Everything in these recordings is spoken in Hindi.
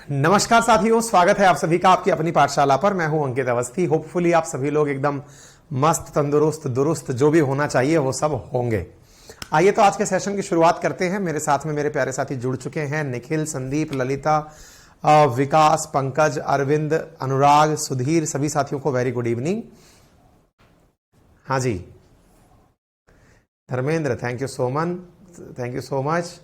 नमस्कार साथियों, स्वागत है आप सभी का आपकी अपनी पाठशाला पर। मैं हूं अंकित अवस्थी। होपफुली आप सभी लोग एकदम मस्त, तंदुरुस्त, दुरुस्त, जो भी होना चाहिए वो सब होंगे। आइए तो आज के सेशन की शुरुआत करते हैं। मेरे साथ में मेरे प्यारे साथी जुड़ चुके हैं। निखिल, संदीप, ललिता, विकास, पंकज, अरविंद, अनुराग, सुधीर, सभी साथियों को वेरी गुड इवनिंग। हाँ जी, Dharmendra, thank you so much.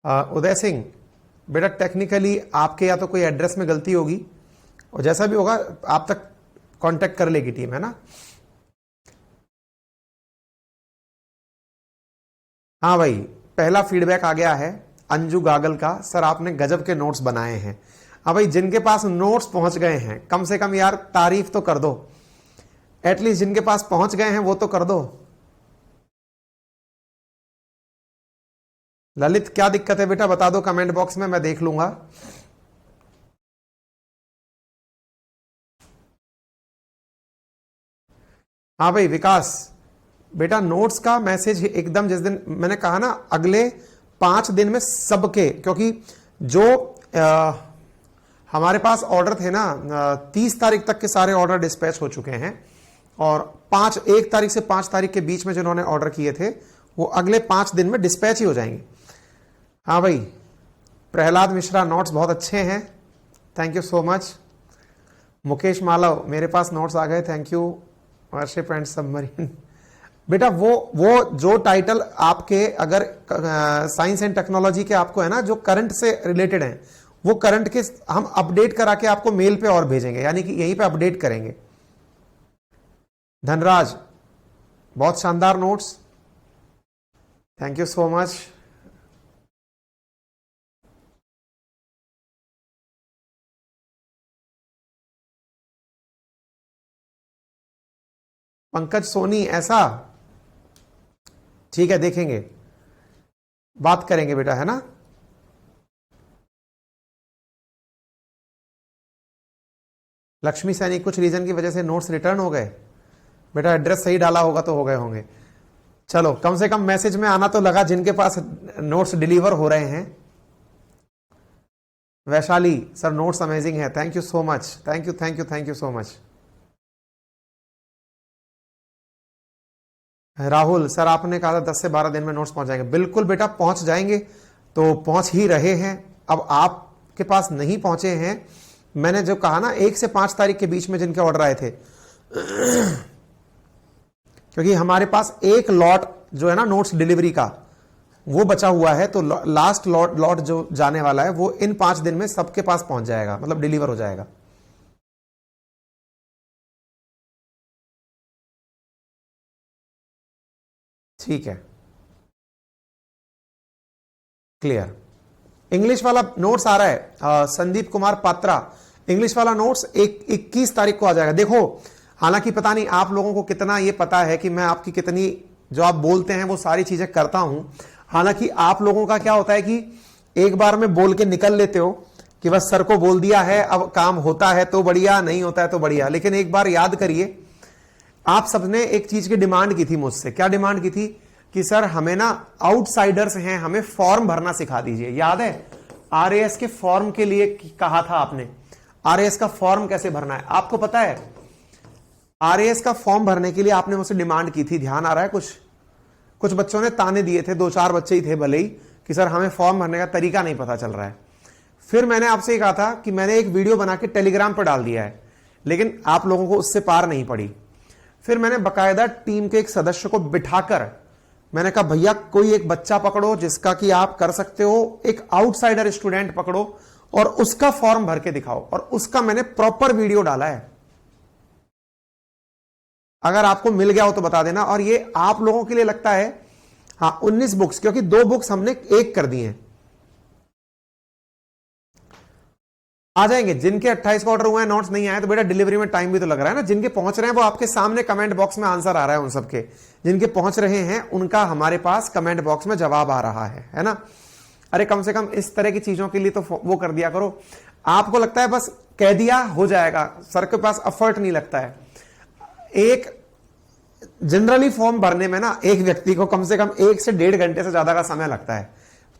Uday Singh, बेटा टेक्निकली आपके या तो कोई एड्रेस में गलती होगी और जैसा भी होगा आप तक कांटेक्ट कर लेगी टीम, है ना। हाँ भाई, पहला फीडबैक आ गया है अंजू गागल का। सर आपने गजब के नोट्स बनाए हैं। हाँ भाई, जिनके पास नोट्स पहुंच गए हैं कम से कम यार तारीफ तो कर दो। एटलीस्ट जिनके पास पहुंच गए हैं वो तो कर दो। ललित, क्या दिक्कत है बेटा, बता दो कमेंट बॉक्स में, मैं देख लूंगा। हाँ भाई विकास, बेटा नोट्स का मैसेज एकदम जिस दिन मैंने कहा ना, अगले 5 दिन में सबके, क्योंकि जो हमारे पास ऑर्डर थे ना 30 तारीख तक के सारे ऑर्डर डिस्पैच हो चुके हैं और 1 तारीख से 5 तारीख के बीच में जिन्होंने ऑर्डर किए थे वो अगले 5 दिन में डिस्पैच ही हो जाएंगे। हाँ भाई, प्रहलाद मिश्रा, नोट्स बहुत अच्छे हैं, thank you so much. Mukesh Malav, मेरे पास नोट्स आ गए, thank you. Warship and submarine, बेटा वो जो टाइटल आपके अगर साइंस एंड टेक्नोलॉजी के आपको है ना, जो करंट से रिलेटेड हैं, वो करंट के हम अपडेट करा के आपको मेल पे और भेजेंगे, यानी कि यहीं पे अपडेट करेंगे। धनराज, बहुत शानदार notes, thank you so much. Pankaj Soni, ऐसा ठीक है, देखेंगे, बात करेंगे बेटा, है ना। लक्ष्मी सैनी, कुछ रीजन की वजह से नोट्स रिटर्न हो गए। बेटा एड्रेस सही डाला होगा तो हो गए होंगे। चलो, कम से कम मैसेज में आना तो लगा जिनके पास नोट्स डिलीवर हो रहे हैं। वैशाली, सर नोट्स अमेजिंग है, thank you so much, thank you so much. Rahul, sir आपने कहा था 10 से 12 दिन में नोट्स पहुंच जाएंगे। बिल्कुल बेटा, पहुंच जाएंगे, तो पहुंच ही रहे हैं। अब आपके पास नहीं पहुंचे हैं, मैंने जो कहा ना 1 से 5 तारीख के बीच में जिनके ऑर्डर आए थे, क्योंकि हमारे पास एक लॉट जो है ना नोट्स डिलीवरी का वो बचा हुआ है, तो लास्ट लॉट जो जाने वाला है वो इन 5 दिन में सबके पास पहुंच जाएगा, मतलब डिलीवर हो जाएगा। ठीक है, क्लियर। इंग्लिश वाला नोट्स आ रहा है, संदीप कुमार पात्रा, इंग्लिश वाला नोट्स 21 तारीख को आ जाएगा। देखो, हालांकि पता नहीं आप लोगों को कितना ये पता है कि मैं आपकी कितनी, जो आप बोलते हैं वो सारी चीजें करता हूं। हालांकि आप लोगों का क्या होता है कि एक बार में बोल के निकल लेते हो कि बस सर को बोल दिया है, अब काम होता है तो बढ़िया, नहीं होता है तो बढ़िया। लेकिन एक बार याद करिए, आप सबने एक चीज की डिमांड की थी मुझसे। क्या डिमांड की थी? कि सर हमें ना आउटसाइडर्स हैं, हमें फॉर्म भरना सिखा दीजिए। याद है आरएएस के फॉर्म के लिए कहा था आपने, आरएएस का फॉर्म कैसे भरना है। आपको पता है आरएएस का फॉर्म भरने के लिए आपने मुझसे डिमांड की थी, ध्यान आ रहा है? कुछ बच्चों ने ताने दिए थे, 2-4 बच्चे ही थे भले ही, कि सर हमें फॉर्म भरने का तरीका नहीं पता चल रहा है। फिर मैंने आपसे कहा था कि मैंने एक वीडियो बना के टेलीग्राम पर डाल दिया है, लेकिन आप लोगों को उससे पार नहीं पड़ी। फिर मैंने बकायदा टीम के एक सदस्य को बिठाकर मैंने कहा भैया कोई एक बच्चा पकड़ो जिसका कि आप कर सकते हो, एक आउटसाइडर स्टूडेंट पकड़ो और उसका फॉर्म भर के दिखाओ, और उसका मैंने प्रॉपर वीडियो डाला है। अगर आपको मिल गया हो तो बता देना। और ये आप लोगों के लिए लगता है, हाँ 19 बुक्स, क्योंकि 2 बुक्स हमने एक कर दी हैं। आ जाएंगे जिनके 28 का ऑर्डर हुए हैं, नोट्स नहीं आए तो बेटा डिलीवरी में टाइम भी तो लग रहा है ना। जिनके पहुंच रहे हैं वो आपके सामने कमेंट बॉक्स में आंसर आ रहा है उन सबके। जिनके पहुंच रहे हैं उनका हमारे पास कमेंट बॉक्स में जवाब आ रहा है ना। अरे कम से कम इस तरह की चीजों के लिए तो वो कर दिया करो। आपको लगता है बस कह दिया हो जाएगा, सर के पास एफर्ट नहीं लगता है। एक जनरली फॉर्म भरने में ना एक व्यक्ति को कम से कम 1 से 1.5 घंटे से ज्यादा का समय लगता है,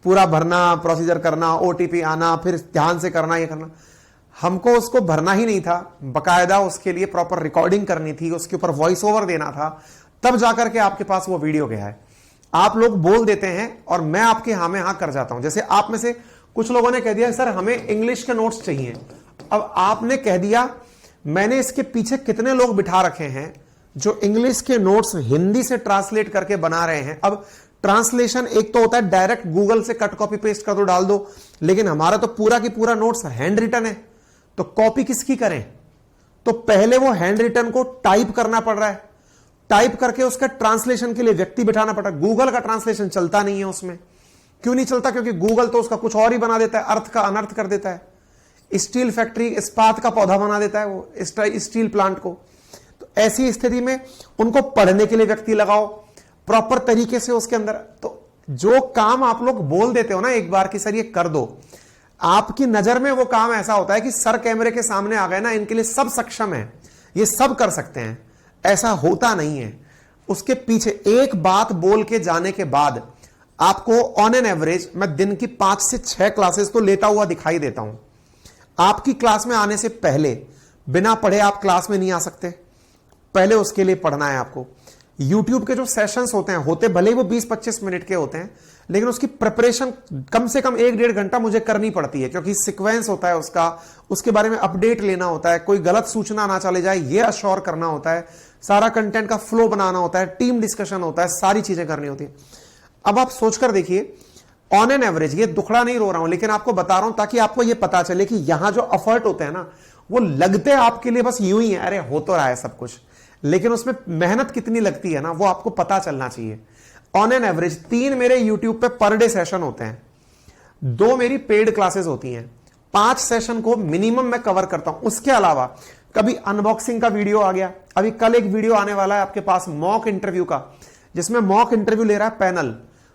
पूरा भरना, प्रोसीजर करना, ओटीपी आना, फिर ध्यान से करना, ये करना। हमको उसको भरना ही नहीं था, बकायदा उसके लिए प्रॉपर रिकॉर्डिंग करनी थी, उसके ऊपर वॉइस ओवर देना था, तब जाकर के आपके पास वो वीडियो गया है। आप लोग बोल देते हैं और मैं आपके हाँ में हाँ कर जाता हूं। जैसे आप में से कुछ लोगों ने कह दिया सर हमें इंग्लिश के नोट्स चाहिए। अब आपने कह दिया, मैंने इसके पीछे कितने लोग बिठा रखे हैं जो इंग्लिश के नोट्स हिंदी से ट्रांसलेट करके बना रहे हैं। अब ट्रांसलेशन एक तो होता है डायरेक्ट गूगल से कट कॉपी पेस्ट कर दो, डाल दो, लेकिन हमारा तो पूरा की पूरा नोट्स हैंड रिटन है, तो कॉपी किसकी करें? तो पहले वो हैंड रिटन को टाइप करना पड़ रहा है, टाइप करके उसका ट्रांसलेशन के लिए व्यक्ति बिठाना पड़ रहा है। गूगल का ट्रांसलेशन चलता नहीं है उसमें। क्यों नहीं चलता? क्योंकि गूगल तो उसका कुछ और ही बना देता है, अर्थ का अनर्थ कर देता है। स्टील फैक्ट्री इस्पात का पौधा बना देता है वो स्टील प्लांट को। तो ऐसी स्थिति में उनको पढ़ने के लिए व्यक्ति लगाओ प्रॉपर तरीके से उसके अंदर। तो जो काम आप लोग बोल देते हो ना एक बार कि सर ये कर दो, आपकी नजर में वो काम ऐसा होता है कि सर कैमरे के सामने आ गए ना, इनके लिए सब सक्षम है, ये सब कर सकते हैं। ऐसा होता नहीं है। उसके पीछे एक बात बोल के जाने के बाद आपको ऑन एन एवरेज मैं दिन की 5 से 6 क्लासेस तो लेता हुआ दिखाई देता हूं। आपकी क्लास में आने से पहले बिना पढ़े आप क्लास में नहीं आ सकते, पहले उसके लिए पढ़ना है आपको। YouTube के जो सेशंस होते हैं, होते भले ही वो 20-25 मिनट के होते हैं, लेकिन उसकी प्रिपरेशन कम से कम 1-1.5 घंटा मुझे करनी पड़ती है, क्योंकि सीक्वेंस होता है उसका, उसके बारे में अपडेट लेना होता है, कोई गलत सूचना ना चले जाए ये अश्योर करना होता है, सारा कंटेंट का फ्लो बनाना होता है, टीम डिस्कशन होता है, सारी चीजें करनी होती है। अब आप सोचकर देखिए, ऑन एन एवरेज, ये दुखड़ा नहीं रो रहा हूं, लेकिन आपको बता रहा हूं ताकि आपको ये पता चले कि यहां जो एफर्ट होते हैं ना, वो लगते आपके लिए बस यूं ही है, अरे हो तो रहा है सब कुछ, लेकिन उसमें मेहनत कितनी लगती है ना, वो आपको पता चलना चाहिए। ऑन एन एवरेज 3 मेरे YouTube पे पर डे सेशन होते हैं, 2 मेरी पेड क्लासेस होती हैं, 5 सेशन को मिनिमम मैं कवर करता हूं। उसके अलावा कभी अनबॉक्सिंग का वीडियो आ गया, अभी कल एक वीडियो आने वाला है आपके पास मॉक इंटरव्यू का, जिसमें मॉक इंटरव्यू ले रहा है पैनल।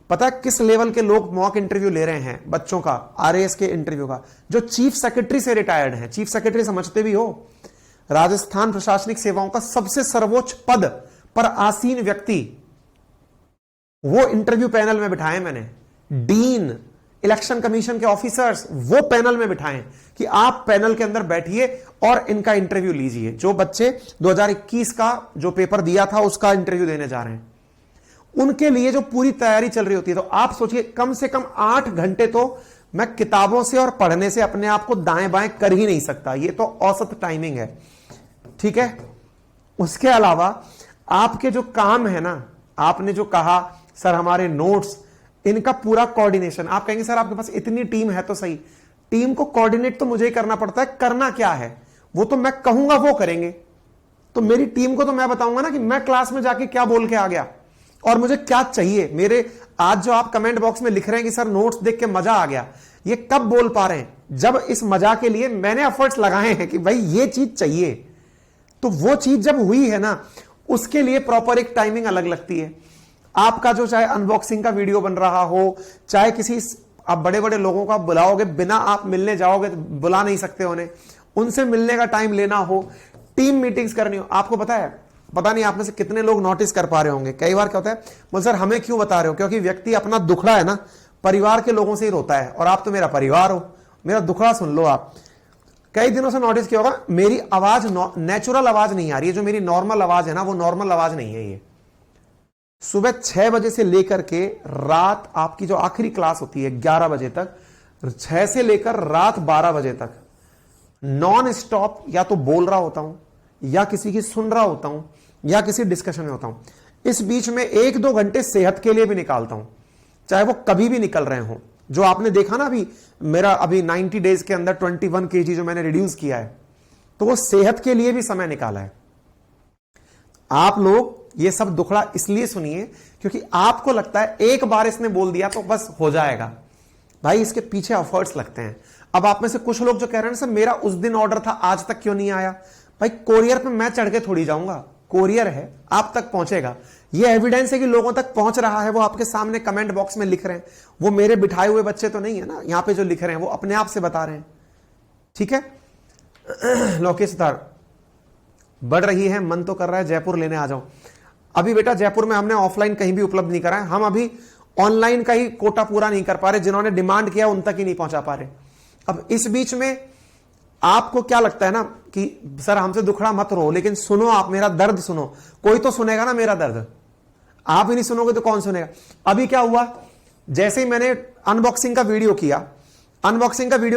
पता है किस लेवल के लोग मॉक इंटरव्यू ले रहे हैं? बच्चों का, RAS के इंटरव्यू का, जो चीफ सेक्रेटरी से रिटायर्ड है। चीफ सेक्रेटरी समझते भी हो, राजस्थान प्रशासनिक सेवाओं का सबसे सर्वोच्च पद पर आसीन व्यक्ति, वो इंटरव्यू पैनल में बिठाए मैंने। डीन, इलेक्शन कमीशन के ऑफिसर्स, वो पैनल में बिठाएं कि आप पैनल के अंदर बैठिए और इनका इंटरव्यू लीजिए। जो बच्चे 2021 का जो पेपर दिया था उसका इंटरव्यू देने जा रहे हैं, उनके लिए जो पूरी तैयारी चल रही होती है। तो आप सोचिए, कम से कम 8 घंटे तो मैं किताबों से और पढ़ने से अपने आप को दाएं बाएं कर ही नहीं सकता, ये तो औसत टाइमिंग है, ठीक है। उसके अलावा आपके जो काम है ना, आपने जो कहा सर हमारे नोट्स, इनका पूरा कोऑर्डिनेशन, आप कहेंगे सर आपके पास इतनी टीम है तो सही, टीम को कोऑर्डिनेट तो मुझे ही करना पड़ता है। करना क्या है वो तो मैं कहूंगा वो करेंगे, तो मेरी टीम को तो मैं बताऊंगा ना कि मैं क्लास में जाके क्या बोल के आ गया और मुझे क्या चाहिए। मेरे आज जो आप कमेंट बॉक्स में लिख रहे हैं कि सर नोट्स देख के मजा आ गया, ये कब बोल पा रहे हैं? जब इस मजा के लिए मैंने एफर्ट्स लगाए हैं कि भाई ये चीज चाहिए, तो वो चीज जब हुई है ना, उसके लिए प्रॉपर एक टाइमिंग अलग लगती है। आपका जो चाहे अनबॉक्सिंग का वीडियो बन रहा हो, चाहे किसी आप बड़े बड़े लोगों को आप बुलाओगे, बिना आप मिलने जाओगे तो बुला नहीं सकते उन्हें, उनसे मिलने का टाइम लेना हो, टीम मीटिंग्स करनी हो। आपको पता है, पता नहीं आप में से कितने लोग नोटिस कर पा रहे होंगे, कई बार क्या होता है, बोल सर हमें क्यों बता रहे हो? क्योंकि व्यक्ति अपना दुखड़ा है ना परिवार के लोगों से ही रोता है, और आप तो मेरा परिवार हो, मेरा दुखड़ा सुन लो आप। कई दिनों से नोटिस किया होगा, मेरी आवाज नेचुरल आवाज नहीं आ रही है, जो मेरी नॉर्मल आवाज है ना, वो नॉर्मल आवाज नहीं है। ये सुबह 6 बजे से लेकर के रात आपकी जो आखिरी क्लास होती है 11 बजे तक, 6 से लेकर रात 12 बजे तक नॉन स्टॉप या तो बोल रहा होता हूं, या किसी की सुन रहा होता हूं, या किसी डिस्कशन में होता हूं। इस बीच में 1-2 घंटे सेहत के लिए भी निकालता हूं, चाहे वो कभी भी निकल रहे हो। जो आपने देखा ना, अभी मेरा 90 डेज के अंदर 21 kg जो मैंने रिड्यूस किया है, तो वो सेहत के लिए भी समय निकाला है। आप लोग ये सब दुखड़ा इसलिए सुनिए क्योंकि आपको लगता है एक बार इसने बोल दिया तो बस हो जाएगा। भाई इसके पीछे एफर्ट्स लगते हैं। अब आप में से कुछ लोग जो कह रहे हैं सर मेरा उस दिन ऑर्डर था आज तक क्यों नहीं आया, भाई कोरियर पे मैं चढ़ के थोड़ी जाऊंगा, कोरियर है आप तक पहुंचेगा। ये एविडेंस है कि लोगों तक पहुंच रहा है, वो आपके सामने कमेंट बॉक्स में लिख रहे हैं। वो मेरे बिठाए हुए बच्चे तो नहीं है ना, यहां पे जो लिख रहे हैं वो अपने आप से बता रहे हैं, ठीक है। लोकेश सर बढ़ रही है, मन तो कर रहा है जयपुर लेने आ जाओ। अभी बेटा जयपुर में हमने ऑफलाइन कहीं भी उपलब्ध नहीं करा है, हम अभी ऑनलाइन का ही कोटा पूरा नहीं कर पा रहे, जिन्होंने डिमांड किया उन तक ही नहीं पहुंचा पा रहे। अब इस बीच में आपको क्या लगता है ना कि सर हमसे दुखड़ा मत रो, लेकिन सुनो, आप मेरा दर्द सुनो, कोई तो सुनेगा ना मेरा दर्द, आप ही नहीं सुनोगे तो कौन सुनेगा। अभी क्या हुआ, जैसे ही मैंने अनबॉक्सिंग का वीडियो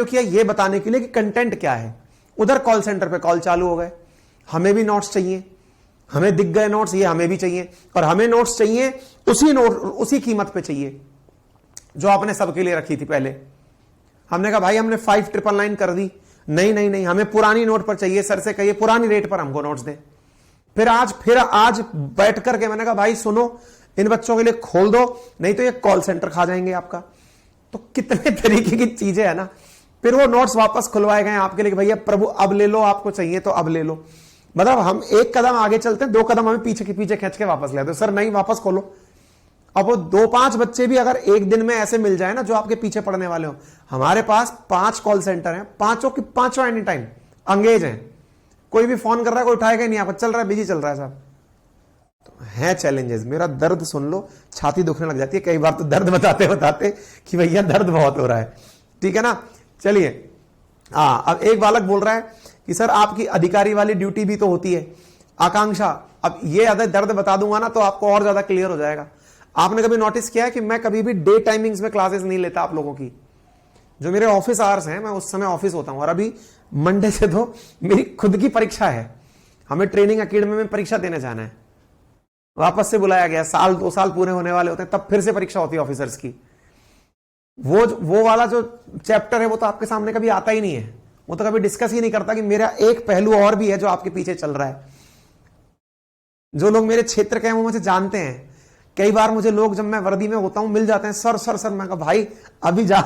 किया ये बताने के लिए कि कंटेंट क्या है, उधर कॉल सेंटर पे कॉल चालू हो गए, हमें भी नोट्स चाहिए, हमें दिख गए नोट्स, ये हमें भी चाहिए, और हमें नोट्स चाहिए उसी कीमत पे चाहिए जो आपने सबके लिए रखी थी पहले। हमने कहा भाई हमने 5999 कर दी, नहीं हमें पुरानी नोट पर चाहिए, सर से कहिए पुरानी रेट पर हमको नोट्स दें। फिर आज बैठ करके मैंने कहा भाई सुनो, इन बच्चों के लिए खोल दो, नहीं तो ये कॉल सेंटर खा जाएंगे आपका। तो कितने तरीके की चीजें है ना। फिर वो नोट्स वापस खुलवाए गए आपके लिए, भैया प्रभु अब ले लो, आपको चाहिए तो अब ले लो। मतलब हम एक कदम आगे चलते हैं, 2 कदम हमें पीछे के पीछे खींच के वापस ले आते, सर नहीं वापस खोलो। अब वो 2-5 बच्चे भी अगर एक दिन में ऐसे मिल जाए ना जो आपके पीछे पड़ने वाले हो, हमारे पास 5 कॉल सेंटर हैं, पांचों की पांचों एनी टाइम अंगेज हैं, कोई भी फोन कर रहा है कोई उठाएगा नहीं, आपका चल रहा है बिजी चल रहा है साहब। तो है चैलेंजेस, मेरा दर्द सुन लो, छाती दुखने लग जाती है कई बार तो दर्द बताते कि भैया दर्द बहुत हो रहा है, ठीक है ना। चलिए अब एक बालक बोल रहा है कि सर आपकी अधिकारी वाली ड्यूटी भी तो होती है, आकांक्षा। अब ये अगर दर्द बता दूंगा ना तो आपको और ज्यादा क्लियर हो जाएगा। आपने कभी नोटिस किया है कि मैं कभी भी डे टाइमिंग्स में क्लासेस नहीं लेता आप लोगों की, जो मेरे ऑफिस आवर्स हैं मैं उस समय ऑफिस होता हूं। और अभी मंडे से तो मेरी खुद की परीक्षा है, हमें ट्रेनिंग एकेडमी में परीक्षा देने जाना है, वापस से बुलाया गया, 1-2 साल पूरे होने वाले होते हैं तब फिर से परीक्षा होती है ऑफिसर्स की। वो वाला जो चैप्टर है वो तो आपके सामने कभी आता ही नहीं है, वो तो कभी डिस्कस ही नहीं करता कि मेरा एक पहलू और भी है जो आपके पीछे चल रहा है। जो लोग मेरे क्षेत्र के हैं वो मुझे जानते हैं, कई बार मुझे लोग जब मैं वर्दी में होता हूं मिल जाते हैं, सर मैं कहा भाई अभी जा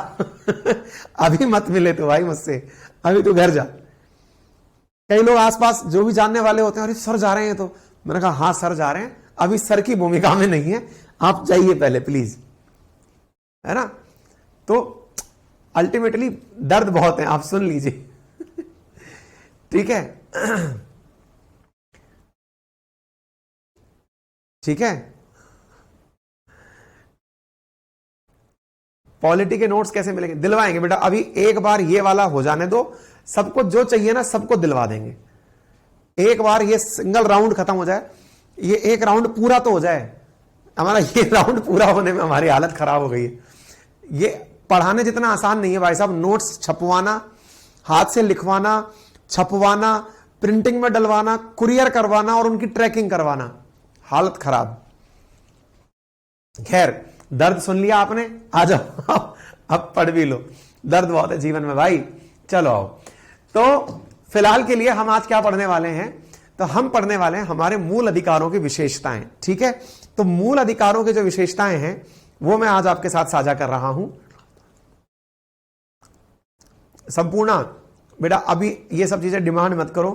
अभी मत मिले तो भाई मुझसे, अभी तो घर जा। कई लोग आसपास जो भी जानने वाले होते हैं, अरे सर जा रहे हैं, तो मैंने कहा हाँ सर जा रहे हैं, अभी सर की भूमिका में नहीं है, आप जाइए पहले प्लीज, है ना। तो अल्टीमेटली दर्द बहुत है, आप सुन लीजिए ठीक है ठीक है। पॉलिटी के नोट्स कैसे मिलेंगे, दिलवाएंगे बेटा, अभी एक बार ये वाला हो जाने दो, सबको जो चाहिए ना सबको दिलवा देंगे। एक बार ये सिंगल राउंड खत्म हो जाए, ये एक राउंड पूरा तो हो जाए, हमारा ये राउंड पूरा होने में हमारी हालत खराब हो गई है। ये पढ़ाने जितना आसान नहीं है भाई साहब, नोट्स छपवाना, हाथ से लिखवाना, छपवाना, प्रिंटिंग में डलवाना, कुरियर करवाना और उनकी ट्रैकिंग करवाना, हालत खराब। खैर दर्द सुन लिया आपने, आ जाओ अब पढ़ भी लो, दर्द बहुत है जीवन में भाई। चलो आओ, तो फिलहाल के लिए हम आज क्या पढ़ने वाले हैं, तो हम पढ़ने वाले हैं हमारे मूल अधिकारों की विशेषताएं, ठीक है। तो मूल अधिकारों की जो विशेषताएं हैं वो मैं आज आपके साथ साझा कर रहा हूं। संपूर्ण बेटा अभी ये सब चीजें डिमांड मत करो।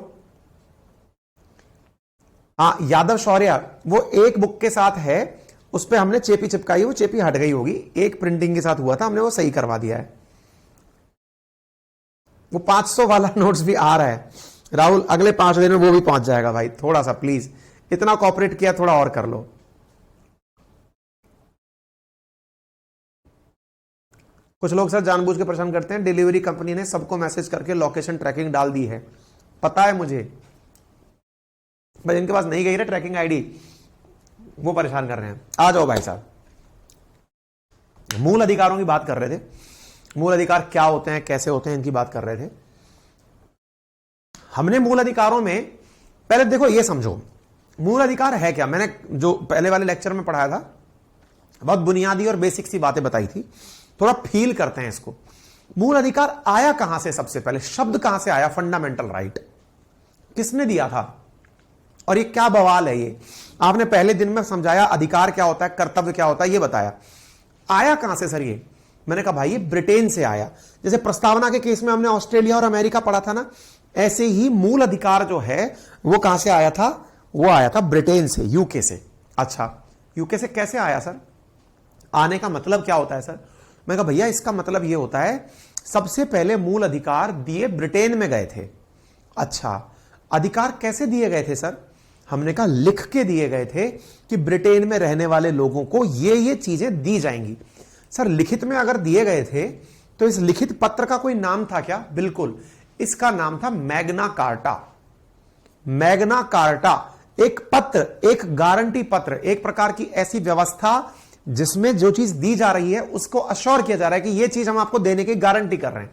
यादव शौर्य वो एक बुक के साथ है, उस पे हमने चेपी चिपकाई, वो चेपी हट गई होगी, एक प्रिंटिंग के साथ हुआ था, हमने वो सही करवा दिया है। वो 500 वाला नोट्स भी आ रहा है राहुल, अगले 5 दिन में वो भी पहुंच जाएगा भाई, थोड़ा सा प्लीज, इतना कॉपरेट किया, थोड़ा और कर लो। कुछ लोग सर जानबूझ के परेशान करते हैं, डिलीवरी कंपनी ने सबको मैसेज करके लोकेशन ट्रैकिंग डाल दी है, पता है मुझे, भाई इनके पास नहीं गई ना ट्रैकिंग आईडी, वो परेशान कर रहे हैं। आ जाओ भाई साहब, मूल अधिकारों की बात कर रहे थे, मूल अधिकार क्या होते हैं, कैसे होते हैं, इनकी बात कर रहे थे। हमने मूल अधिकारों में पहले देखो ये समझो मूल अधिकार है क्या। मैंने जो पहले वाले लेक्चर में पढ़ाया था बहुत बुनियादी और बेसिक सी बातें बताई थी, थोड़ा फील करते हैं इसको। मूल अधिकार आया कहां से, सबसे पहले शब्द कहां से आया, फंडामेंटल राइट किसने दिया था, और ये क्या बवाल है ये। आपने पहले दिन में समझाया अधिकार क्या होता है, कर्तव्य क्या होता है, ये बताया। आया कहां से सर ये, मैंने कहा भाई ये ब्रिटेन से आया। जैसे प्रस्तावना के केस में हमने ऑस्ट्रेलिया और अमेरिका पढ़ा था ना, ऐसे ही मूल अधिकार जो है वो कहां से आया था, वो आया था ब्रिटेन से, यूके से। अच्छा यूके से कैसे आया सर, आने का मतलब क्या होता है सर। मैं कहा भैया इसका मतलब ये होता है सबसे पहले मूल अधिकार दिए ब्रिटेन में गए थे। अच्छा अधिकार कैसे दिए गए थे सर, हमने कहा लिख के दिए गए थे कि ब्रिटेन में रहने वाले लोगों को ये चीजें दी जाएंगी। सर लिखित में अगर दिए गए थे तो इस लिखित पत्र का कोई नाम था क्या? बिल्कुल, इसका नाम था मैग्ना कार्टा। मैग्ना कार्टा एक पत्र, एक गारंटी पत्र, एक प्रकार की ऐसी व्यवस्था जिसमें जो चीज दी जा रही है उसको अश्योर किया जा रहा है कि यह चीज हम आपको देने की गारंटी कर रहे हैं।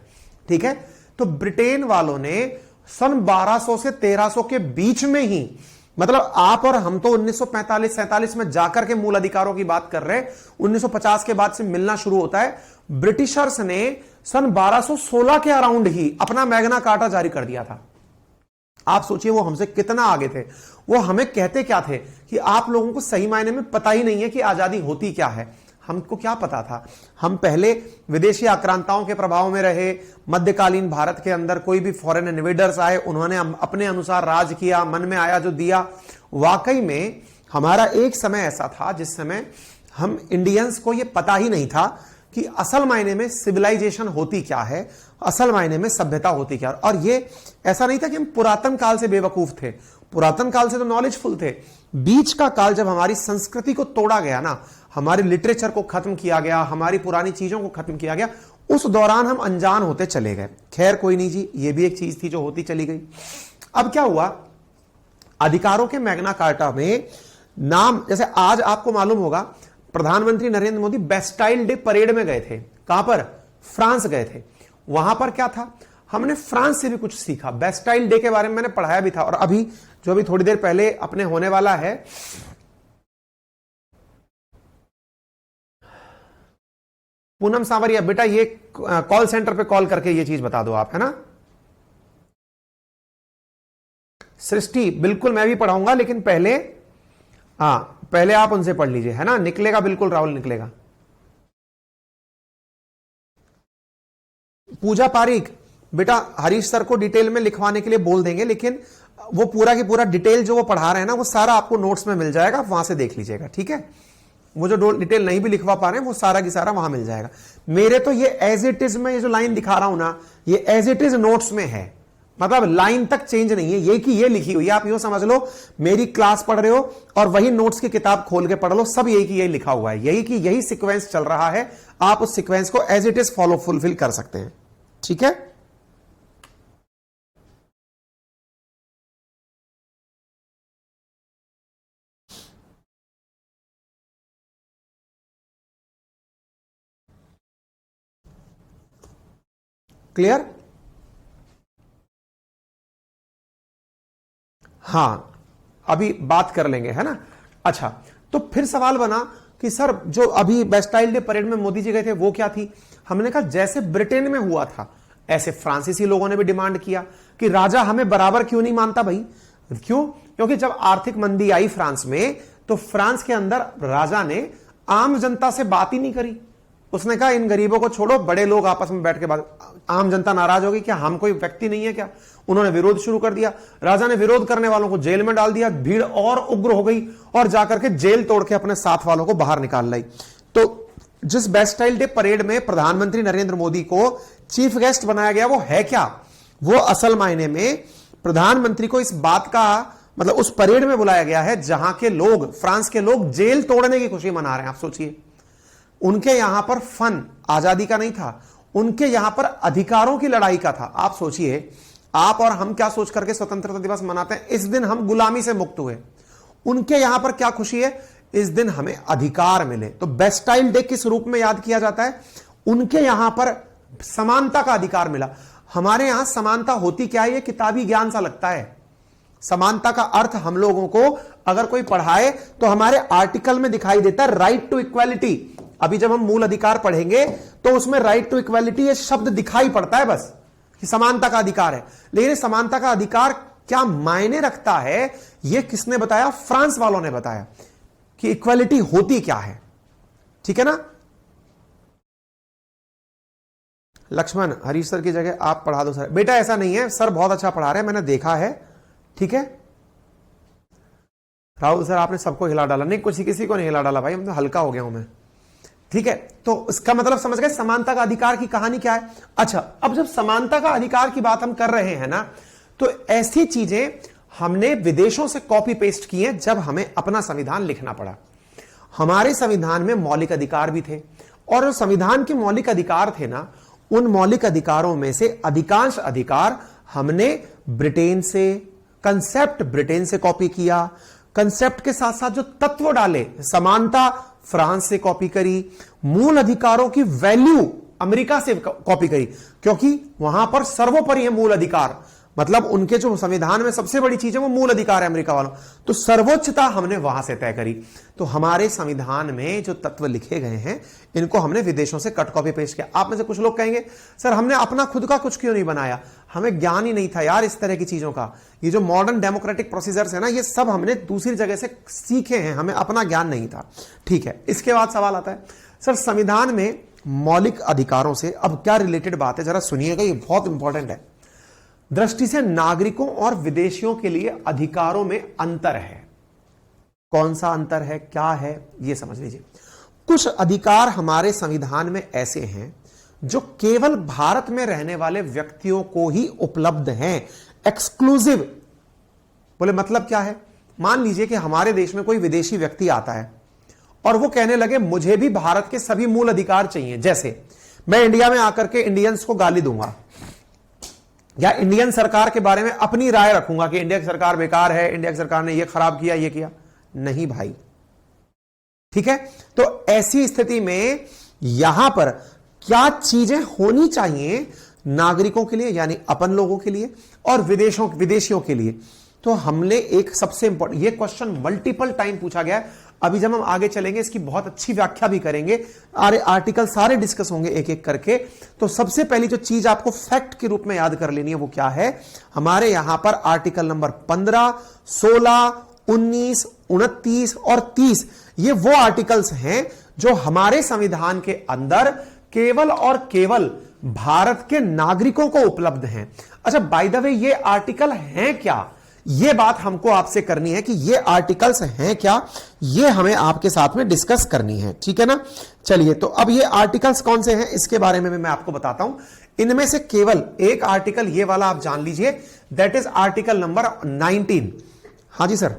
ठीक है, तो ब्रिटेन वालों ने सन 1200 से 1300 के बीच में ही, मतलब आप और हम तो 1945-47 में जाकर के मूल अधिकारों की बात कर रहे हैं, 1950 के बाद से मिलना शुरू होता है। ब्रिटिशर्स ने सन 1216 के अराउंड ही अपना मैग्ना कार्टा जारी कर दिया था। आप सोचिए वो हमसे कितना आगे थे। वो हमें कहते क्या थे कि आप लोगों को सही मायने में पता ही नहीं है कि आजादी होती क्या है। हमको क्या पता था? हम पहले विदेशी आक्रांताओं के प्रभाव में रहे। मध्यकालीन भारत के अंदर कोई भी फॉरेन इन्वेडर्स आए, उन्होंने अपने अनुसार राज किया, मन में आया जो दिया। वाकई में हमारा एक समय ऐसा था जिस समय हम इंडियंस को यह पता ही नहीं था कि असल मायने में सिविलाइजेशन होती क्या है, असल मायने में सभ्यता होती क्या। और ये ऐसा नहीं था कि हम पुरातन काल से बेवकूफ थे, पुरातन काल से तो नॉलेजफुल थे। बीच का काल जब हमारी संस्कृति को तोड़ा गया ना, हमारे लिटरेचर को खत्म किया गया, हमारी पुरानी चीजों को खत्म किया गया, उस दौरान हम अनजान होते चले गए। खैर कोई नहीं जी, ये भी एक चीज थी जो होती चली गई। अब क्या हुआ, अधिकारों के मैग्ना कार्टा में नाम, जैसे आज आपको मालूम होगा प्रधानमंत्री Narendra Modi Bastille day parade में गए थे। कहां पर? फ्रांस गए थे। वहां पर क्या था, हमने फ्रांस से भी कुछ सीखा। बेस्टाइल डे के बारे में मैंने पढ़ाया भी था, और अभी जो अभी थोड़ी देर पहले अपने होने वाला है, पूनम सांवरिया बेटा ये कॉल सेंटर पे कॉल करके ये चीज बता दो आप, है ना। सृष्टि बिल्कुल मैं भी पढ़ाऊंगा, लेकिन पहले पहले आप उनसे पढ़ लीजिए, है ना। निकलेगा बिल्कुल, राहुल निकलेगा। पूजा पारीक बेटा हरीश सर को डिटेल में लिखवाने के लिए बोल देंगे, लेकिन वो पूरा की पूरा डिटेल जो वो पढ़ा रहे हैं ना, वो सारा आपको नोट्स में मिल जाएगा, वहां से देख लीजिएगा। ठीक है, वो जो डिटेल नहीं भी लिखवा पा रहे हैं वो सारा की सारा वहां मिल जाएगा। मेरे तो ये एज इट इज में ये जो लाइन दिखा रहा हूं ना, ये एज इट इज नोट्स में है, मतलब लाइन तक चेंज नहीं है, ये की ये लिखी हुई है। आप यूं समझ लो मेरी क्लास पढ़ रहे हो और वही नोट्स की किताब खोल के पढ़ लो, सब यही की यही लिखा हुआ है, यही की यही सीक्वेंस चल रहा है। आप उस सीक्वेंस को एज इट इज फुलफिल कर सकते हैं। ठीक है, क्लियर? हां, अभी बात कर लेंगे, है ना। अच्छा, तो फिर सवाल बना कि सर जो अभी बेस्टाइल डे परेड में मोदी जी गए थे वो क्या थी? हमने कहा जैसे ब्रिटेन में हुआ था ऐसे फ्रांसीसी लोगों ने भी डिमांड किया कि राजा हमें बराबर क्यों नहीं मानता भाई। क्यों? क्योंकि जब आर्थिक मंदी आई फ्रांस में, तो फ्रांस के अंदर राजा ने आम जनता से बात ही नहीं करी। उसने कहा इन गरीबों को छोड़ो, बड़े लोग आपस में बैठ के बात। आम जनता नाराज होगी, क्या हम कोई व्यक्ति नहीं है क्या? उन्होंने विरोध शुरू कर दिया। राजा ने विरोध करने वालों को जेल में डाल दिया। भीड़ और उग्र हो गई और जाकर के जेल तोड़ के अपने साथ वालों को बाहर निकाल लाई। तो जिस बेस्टाइल डे परेड में प्रधानमंत्री नरेंद्र मोदी को चीफ गेस्ट बनाया गया, वो है क्या? वो असल मायने में प्रधानमंत्री को इस बात का मतलब उस परेड में बुलाया गया है जहां के लोग, फ्रांस के लोग जेल तोड़ने की खुशी मना रहे हैं। आप सोचिए, उनके यहां पर फन आजादी का नहीं था, उनके यहां पर अधिकारों की लड़ाई का था। आप सोचिए, आप और हम क्या सोच करके स्वतंत्रता दिवस मनाते हैं? इस दिन हम गुलामी से मुक्त हुए। उनके यहां पर क्या खुशी है? इस दिन हमें अधिकार मिले। तो बेस्टाइल डे किस रूप में याद किया जाता है? उनके यहां पर समानता का अधिकार मिला। हमारे यहां समानता होती क्या है? ये किताबी ज्ञान सा लगता है। समानता का अर्थ हम लोगों को अगर कोई पढ़ाए तो हमारे आर्टिकल में दिखाई देता है, राइट टू इक्वालिटी। अभी जब हम मूल अधिकार पढ़ेंगे तो उसमें राइट टू इक्वालिटी ये शब्द दिखाई पड़ता है बस, कि समानता का अधिकार है। लेकिन समानता का अधिकार क्या मायने रखता है, यह किसने बताया? फ्रांस वालों ने बताया कि इक्वालिटी होती क्या है। ठीक है ना। लक्ष्मण, हरीश सर की जगह आप पढ़ा दो सर। बेटा ऐसा नहीं है, सर बहुत अच्छा पढ़ा रहे हैं, मैंने देखा है। ठीक है, राहुल सर आपने सबको हिला डाला। नहीं, कुछ किसी को नहीं हिला डाला भाई, हम तो हल्का हो गया हूं मैं। ठीक है, तो इसका मतलब समझ गए समानता का अधिकार की कहानी क्या है। अच्छा, अब जब समानता का अधिकार की बात हम कर रहे हैं ना, तो ऐसी चीजें हमने विदेशों से कॉपी पेस्ट किए जब हमें अपना संविधान लिखना पड़ा। हमारे संविधान में मौलिक अधिकार भी थे, और जो संविधान के मौलिक अधिकार थे ना, उन मौलिक अधिकारों में से अधिकांश अधिकार हमने ब्रिटेन से, कंसेप्ट ब्रिटेन से कॉपी किया, कंसेप्ट के साथ साथ जो तत्व डाले, समानता फ्रांस से कॉपी करी, मूल अधिकारों की वैल्यू अमेरिका से कॉपी करी, क्योंकि वहां पर सर्वोपरि है मूल अधिकार, मतलब उनके जो संविधान में सबसे बड़ी चीज है वो मूल अधिकार है अमेरिका वालों, तो सर्वोच्चता हमने वहां से तय करी। तो हमारे संविधान में जो तत्व लिखे गए हैं इनको हमने विदेशों से कट कॉपी पेस्ट किया। आप में से कुछ लोग कहेंगे सर हमने अपना खुद का कुछ क्यों नहीं बनाया, हमें ज्ञान ही नहीं था यार इस तरह की चीजों का। ये जो मॉडर्न डेमोक्रेटिक प्रोसीजर्स है ना, ये सब हमने दूसरी जगह से सीखे हैं, हमें अपना ज्ञान नहीं था। ठीक है, इसके बाद सवाल आता है सर संविधान में मौलिक अधिकारों से अब क्या रिलेटेड बात है, जरा सुनिएगा, ये बहुत इंपॉर्टेंट है। दृष्टि से नागरिकों और विदेशियों के लिए अधिकारों में अंतर है। कौन सा अंतर है, क्या है, यह समझ लीजिए। कुछ अधिकार हमारे संविधान में ऐसे हैं जो केवल भारत में रहने वाले व्यक्तियों को ही उपलब्ध हैं, एक्सक्लूसिव। बोले मतलब क्या है? मान लीजिए कि हमारे देश में कोई विदेशी व्यक्ति आता है और वो कहने लगे मुझे भी भारत के सभी मूल अधिकार चाहिए, जैसे मैं इंडिया में आकर के इंडियंस को गाली दूंगा या इंडियन सरकार के बारे में अपनी राय रखूंगा कि इंडिया की सरकार बेकार है, इंडिया की सरकार ने यह खराब किया, यह किया। नहीं भाई, ठीक है। तो ऐसी स्थिति में यहां पर क्या चीजें होनी चाहिए नागरिकों के लिए, यानी अपन लोगों के लिए, और विदेशियों के लिए। तो हमने एक सबसे इंपॉर्टेंट, ये क्वेश्चन मल्टीपल टाइम पूछा गया है। अभी जब हम आगे चलेंगे इसकी बहुत अच्छी व्याख्या भी करेंगे, आर्टिकल सारे डिस्कस होंगे एक एक करके। तो सबसे पहली जो चीज आपको फैक्ट के रूप में याद कर लेनी है वो क्या है, हमारे यहां पर आर्टिकल नंबर 15, 16, 19, 29 और 30 ये वो आर्टिकल्स हैं जो हमारे संविधान के अंदर केवल और केवल भारत के नागरिकों को उपलब्ध हैं। अच्छा, बाय द वे ये आर्टिकल हैं क्या, ये बात हमको आपसे करनी है कि ये आर्टिकल्स हैं क्या, ये हमें आपके साथ में डिस्कस करनी है, ठीक है ना। चलिए, तो अब ये आर्टिकल्स कौन से हैं इसके बारे में मैं आपको बताता हूं। इनमें से केवल एक आर्टिकल ये वाला आप जान लीजिए, दैट इज आर्टिकल नंबर 19। हाँ जी सर।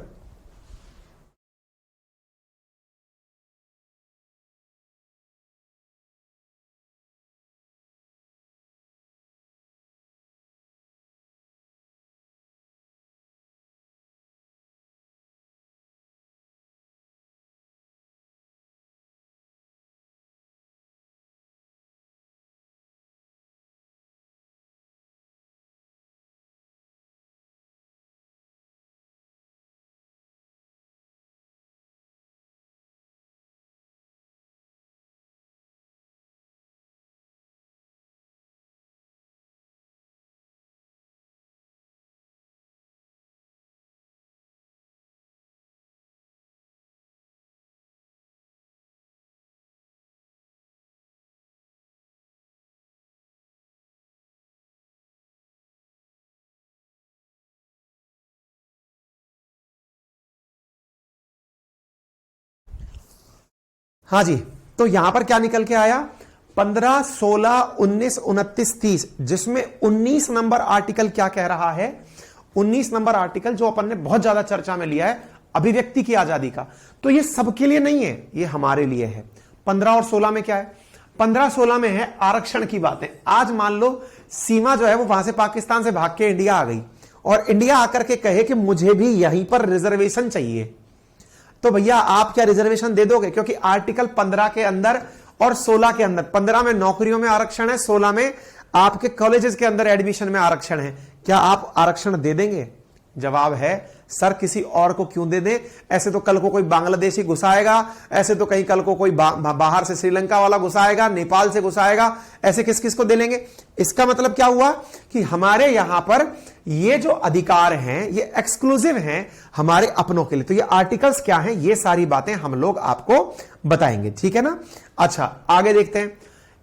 हाँ जी, तो यहां पर क्या निकल के आया, 15, 16, 19, 29, 30, जिसमें 19 नंबर आर्टिकल क्या कह रहा है, 19 नंबर आर्टिकल जो अपन ने बहुत ज्यादा चर्चा में लिया है, अभिव्यक्ति की आजादी का। तो ये सबके लिए नहीं है, ये हमारे लिए है। 15 और 16 में क्या है, 15, 16 में है आरक्षण की बातें। आज मान लो सीमा जो है वो वहां से पाकिस्तान से भाग के इंडिया आ गई और इंडिया आकर के कहे कि मुझे भी यहीं पर रिजर्वेशन चाहिए, तो भैया आप क्या रिजर्वेशन दे दोगे? क्योंकि आर्टिकल 15 के अंदर और 16 के अंदर, 15 में नौकरियों में आरक्षण है, 16 में आपके कॉलेजेस के अंदर एडमिशन में आरक्षण है। क्या आप आरक्षण दे देंगे? जवाब है सर किसी और को क्यों दे दें, ऐसे तो कल को कोई बांग्लादेशी घुसाएगा, ऐसे तो कहीं कल को कोई बाहर से श्रीलंका वाला घुसाएगा, नेपाल से घुसाएगा, ऐसे किस किस को दे लेंगे। इसका मतलब क्या हुआ कि हमारे यहां पर ये जो अधिकार हैं ये एक्सक्लूसिव हैं हमारे अपनों के लिए। तो ये आर्टिकल्स क्या हैं, ये सारी बातें हम लोग आपको बताएंगे, ठीक है ना। अच्छा, आगे देखते हैं।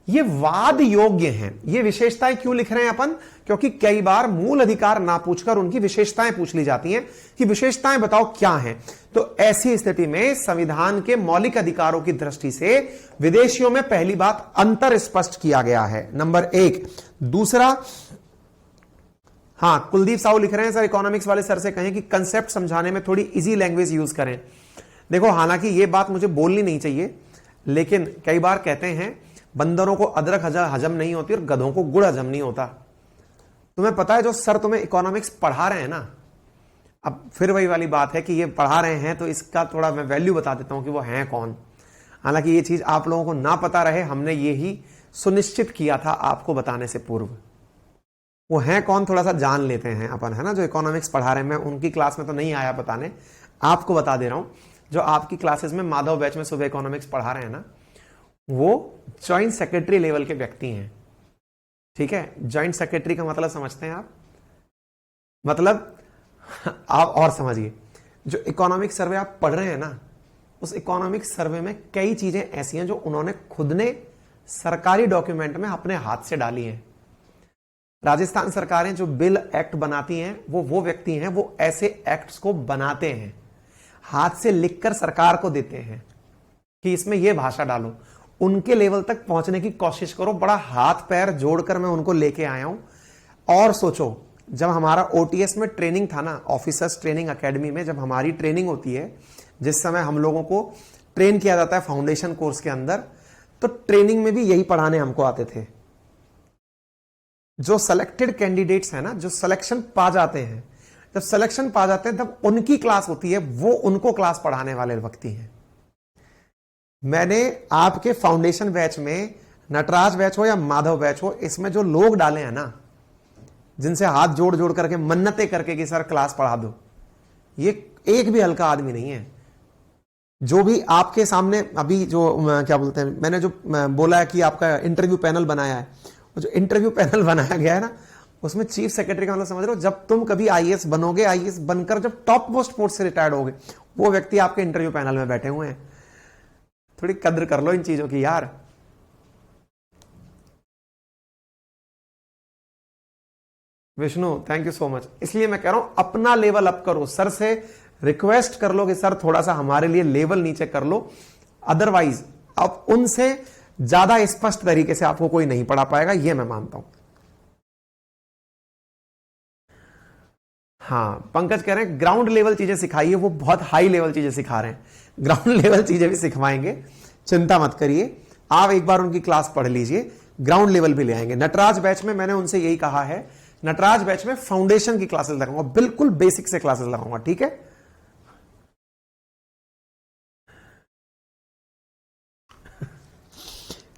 ये वाद योग्य हैं, ये विशेषताएं क्यों लिख रहे हैं अपन, क्योंकि कई बार मूल अधिकार ना पूछकर उनकी विशेषताएं पूछ ली जाती हैं कि विशेषताएं बताओ क्या हैं। तो ऐसी स्थिति में संविधान के मौलिक अधिकारों की दृष्टि से विदेशियों में पहली बात अंतर स्पष्ट किया गया है, नंबर 1। दूसरा, हाँ, कुलदीप साहू लिख रहे हैं, सर इकोनॉमिक्स वाले सर से कहें कि कंसेप्ट समझाने में थोड़ी इजी लैंग्वेज यूज करें। देखो, हालांकि ये बात मुझे बोलनी नहीं चाहिए, लेकिन कई बार कहते हैं बंदरों को अदरक हजम नहीं होती और गधों को गुड़ हजम नहीं होता। तुम्हें पता है जो सर तुम्हें इकोनॉमिक्स पढ़ा रहे हैं ना, अब फिर वही वाली बात है कि ये पढ़ा रहे हैं तो इसका थोड़ा मैं वैल्यू बता देता हूं कि वो हैं कौन। हालांकि ये चीज आप लोगों को ना पता रहे, हमने ये ही सुनिश्चित किया था आपको बताने से पूर्व। वो हैं कौन थोड़ा सा जान लेते हैं अपन, है ना। जो इकोनॉमिक्स पढ़ा रहे हैं, मैं उनकी क्लास में तो नहीं आया बताने, आपको बता दे रहा हूं। जो आपकी क्लासेस में माधव बैच में सुबह इकोनॉमिक्स पढ़ा रहे हैं ना, वो ज्वाइंट सेक्रेटरी लेवल के व्यक्ति हैं, ठीक है। ज्वाइंट सेक्रेटरी का मतलब समझते हैं आप? मतलब आप और समझिए, जो इकोनॉमिक सर्वे आप पढ़ रहे हैं ना, उस इकोनॉमिक सर्वे में कई चीजें ऐसी हैं जो उन्होंने खुद ने सरकारी डॉक्यूमेंट में अपने हाथ से डाली हैं। राजस्थान सरकारें जो बिल एक्ट बनाती हैं, वो व्यक्ति हैं, वो ऐसे एक्ट्स को बनाते हैं, हाथ से लिखकर सरकार को देते हैं कि इसमें यह भाषा डालो। उनके लेवल तक पहुंचने की कोशिश करो। बड़ा हाथ पैर जोड़कर मैं उनको लेके आया हूं। और सोचो, जब हमारा ओटीएस में ट्रेनिंग था ना, ऑफिसर्स ट्रेनिंग एकेडमी में जब हमारी ट्रेनिंग होती है, जिस समय हम लोगों को ट्रेन किया जाता है फाउंडेशन कोर्स के अंदर, तो ट्रेनिंग में भी यही पढ़ाने हमको आते थे। जो सिलेक्टेड कैंडिडेट्स हैं ना, जो सिलेक्शन पा जाते हैं, जब सिलेक्शन पा जाते हैं तब उनकी क्लास होती है, वो उनको क्लास पढ़ाने वाले व्यक्ति हैं। मैंने आपके फाउंडेशन बैच में, नटराज बैच हो या माधव बैच हो, इसमें जो लोग डाले हैं ना, जिनसे हाथ जोड़ जोड़ करके मन्नतें करके कि सर क्लास पढ़ा दो, ये एक भी हल्का आदमी नहीं है। जो भी आपके सामने अभी जो क्या बोलते हैं, मैंने जो बोला है कि आपका इंटरव्यू पैनल बनाया है, जो इंटरव्यू पैनल बनाया गया है ना, उसमें चीफ सेक्रेटरी का मतलब समझ रहे हो, जब तुम कभी आईएएस बनोगे, आईएएस बनकर जब टॉप मोस्ट पोस्ट से रिटायर्ड होगे, वो व्यक्ति आपके इंटरव्यू पैनल में बैठे हुए हैं। थोड़ी कद्र कर लो इन चीजों की यार। Vishnu, thank you so much. इसलिए मैं कह रहा हूं अपना लेवल अप करो, सर से रिक्वेस्ट कर लो कि सर थोड़ा सा हमारे लिए लेवल नीचे कर लो। अदरवाइज अब उनसे ज्यादा स्पष्ट तरीके से आपको कोई नहीं पढ़ा पाएगा, यह मैं मानता हूं। हाँ, पंकज कह रहे हैं ग्राउंड लेवल चीजें सिखाइए, वो बहुत हाई लेवल चीजें सिखा रहे हैं। ग्राउंड लेवल चीजें भी सिखवाएंगे, चिंता मत करिए। आप एक बार उनकी क्लास पढ़ लीजिए, ग्राउंड लेवल भी ले आएंगे। नटराज बैच में मैंने उनसे यही कहा है, नटराज बैच में फाउंडेशन की क्लासेस लगाऊंगा, बिल्कुल बेसिक से क्लासेस लगाऊंगा, ठीक है।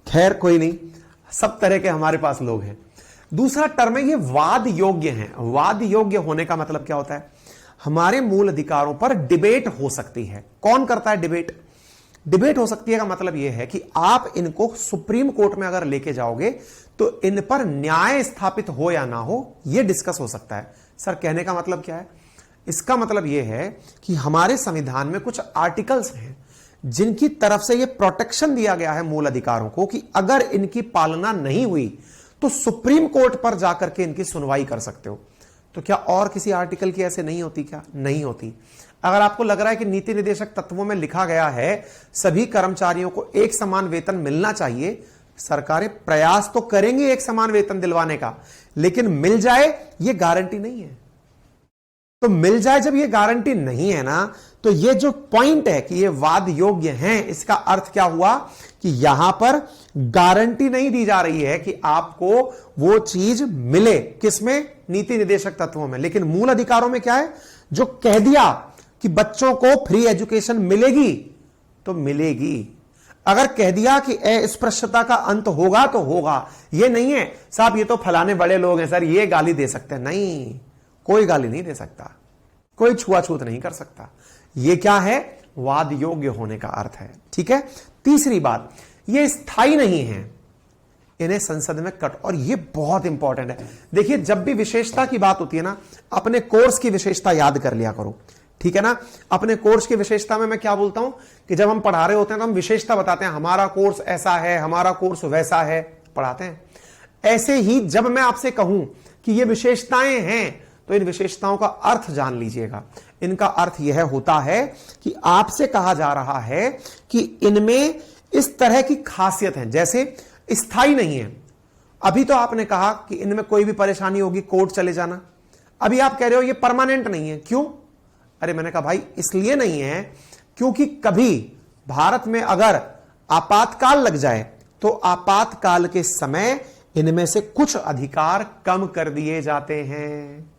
खैर कोई नहीं, सब तरह के हमारे पास लोग हैं। दूसरा टर्म है ये वाद योग्य है। वाद योग्य होने का मतलब क्या होता है? हमारे मूल अधिकारों पर डिबेट हो सकती है। कौन करता है डिबेट? डिबेट हो सकती है का मतलब यह है कि आप इनको सुप्रीम कोर्ट में अगर लेके जाओगे तो इन पर न्याय स्थापित हो या ना हो, यह डिस्कस हो सकता है। सर कहने का मतलब क्या है? इसका मतलब यह है कि हमारे संविधान में कुछ आर्टिकल्स हैं जिनकी तरफ से यह प्रोटेक्शन दिया गया है मूल अधिकारों को कि अगर इनकी पालना नहीं हुई तो सुप्रीम कोर्ट पर जाकर के इनकी सुनवाई कर सकते हो। तो क्या और किसी आर्टिकल की ऐसे नहीं होती? क्या नहीं होती? अगर आपको लग रहा है कि नीति निर्देशक तत्वों में लिखा गया है सभी कर्मचारियों को एक समान वेतन मिलना चाहिए, सरकारें प्रयास तो करेंगी एक समान वेतन दिलवाने का, लेकिन मिल जाए यह गारंटी नहीं है। तो मिल जाए जब यह गारंटी नहीं है ना, तो यह जो पॉइंट है कि यह वाद योग्य है, इसका अर्थ क्या हुआ कि यहां पर गारंटी नहीं दी जा रही है कि आपको वो चीज मिले। किसमें? नीति निर्देशक तत्वों में। लेकिन मूल अधिकारों में क्या है? जो कह दिया कि बच्चों को फ्री एजुकेशन मिलेगी तो मिलेगी। अगर कह दिया कि अस्पृश्यता का अंत होगा तो होगा। यह नहीं है साहब ये तो फलाने बड़े लोग हैं सर, ये गाली दे सकते हैं। नहीं, कोई गाली नहीं दे सकता, कोई छुआछूत नहीं कर सकता। यह क्या है? वाद योग्य होने का अर्थ है, ठीक है। तीसरी बात, ये स्थायी नहीं है, इन्हें संसद में कट, और ये बहुत इंपॉर्टेंट है। देखिए, जब भी विशेषता की बात होती है ना, अपने कोर्स की विशेषता याद कर लिया करो, ठीक है ना। अपने कोर्स की विशेषता में मैं क्या बोलता हूं कि जब हम पढ़ा रहे होते हैं तो हम विशेषता बताते हैं, हमारा कोर्स ऐसा है, हमारा कोर्स वैसा है, पढ़ाते हैं। ऐसे ही जब मैं आपसे कहूं कि ये विशेषताएं हैं तो इन विशेषताओं का अर्थ जान लीजिएगा। इनका अर्थ यह होता है कि आपसे कहा जा रहा है कि इनमें इस तरह की खासियत है, जैसे स्थायी नहीं है। अभी तो आपने कहा कि इनमें कोई भी परेशानी होगी कोर्ट चले जाना, अभी आप कह रहे हो ये परमानेंट नहीं है, क्यों? अरे मैंने कहा भाई इसलिए नहीं है क्योंकि कभी भारत में अगर आपातकाल लग जाए तो आपातकाल के समय इनमें से कुछ अधिकार कम कर दिए जाते हैं।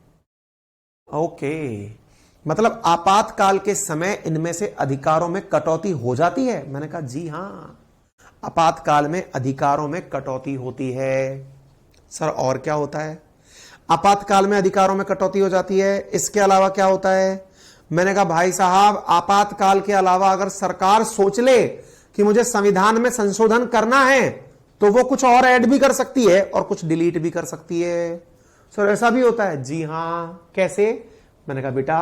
ओके, मतलब आपातकाल के समय इनमें से अधिकारों में कटौती हो जाती है? मैंने कहा जी हां, आपातकाल में अधिकारों में कटौती होती है। सर और क्या होता है? आपातकाल में अधिकारों में कटौती हो जाती है, इसके अलावा क्या होता है? मैंने कहा भाई साहब आपातकाल के अलावा अगर सरकार सोच ले कि मुझे संविधान में संशोधन करना है तो वो कुछ और ऐड भी कर सकती है और कुछ डिलीट भी कर सकती है। सर ऐसा भी होता है? जी हां। कैसे? मैंने कहा बेटा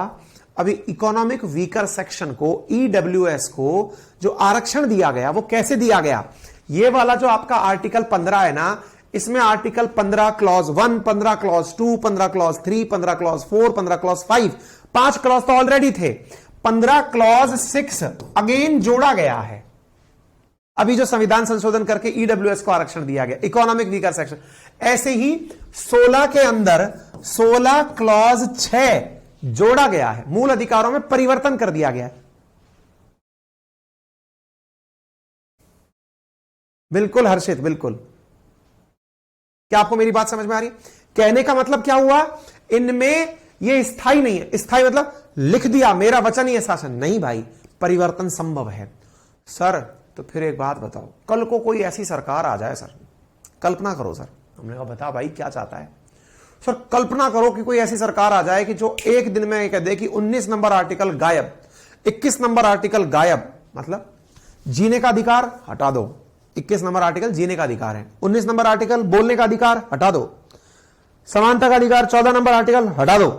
अभी इकोनॉमिक वीकर सेक्शन को, ईडब्ल्यूएस को जो आरक्षण दिया गया वो कैसे दिया गया? ये वाला जो आपका आर्टिकल 15 है ना, इसमें article 15 clause 1, 15 clause 2, 15 clause 3, 15 clause 4, 15 clause 5, 5 clause तो ऑलरेडी थे, 15 क्लॉज 6 अगेन जोड़ा गया है। अभी जो संविधान संशोधन करके ईडब्ल्यूएस को आरक्षण दिया गया, इकोनॉमिक वीकर सेक्शन, ऐसे ही 16 के अंदर 16 क्लॉज 6 जोड़ा गया है, मूल अधिकारों में परिवर्तन कर दिया गया है। बिल्कुल हर्षित, बिल्कुल। क्या आपको मेरी बात समझ में आ रही? कहने का मतलब क्या हुआ? इनमें ये स्थायी नहीं है। स्थायी मतलब लिख दिया मेरा वचन ही है शासन, नहीं भाई, परिवर्तन संभव है। सर तो फिर एक बात बताओ, कल को कोई ऐसी सरकार आ जाए, सर कल्पना करो सर, हमने कहा बता भाई क्या चाहता है? सर कल्पना करो कि कोई ऐसी सरकार आ जाए कि जो एक दिन में कह दे कि 19 नंबर आर्टिकल गायब, 21 नंबर आर्टिकल गायब, मतलब जीने का अधिकार हटा दो, 21 नंबर आर्टिकल जीने का अधिकार है, 19 नंबर आर्टिकल बोलने का अधिकार हटा दो, समानता का अधिकार 14 नंबर आर्टिकल हटा दो।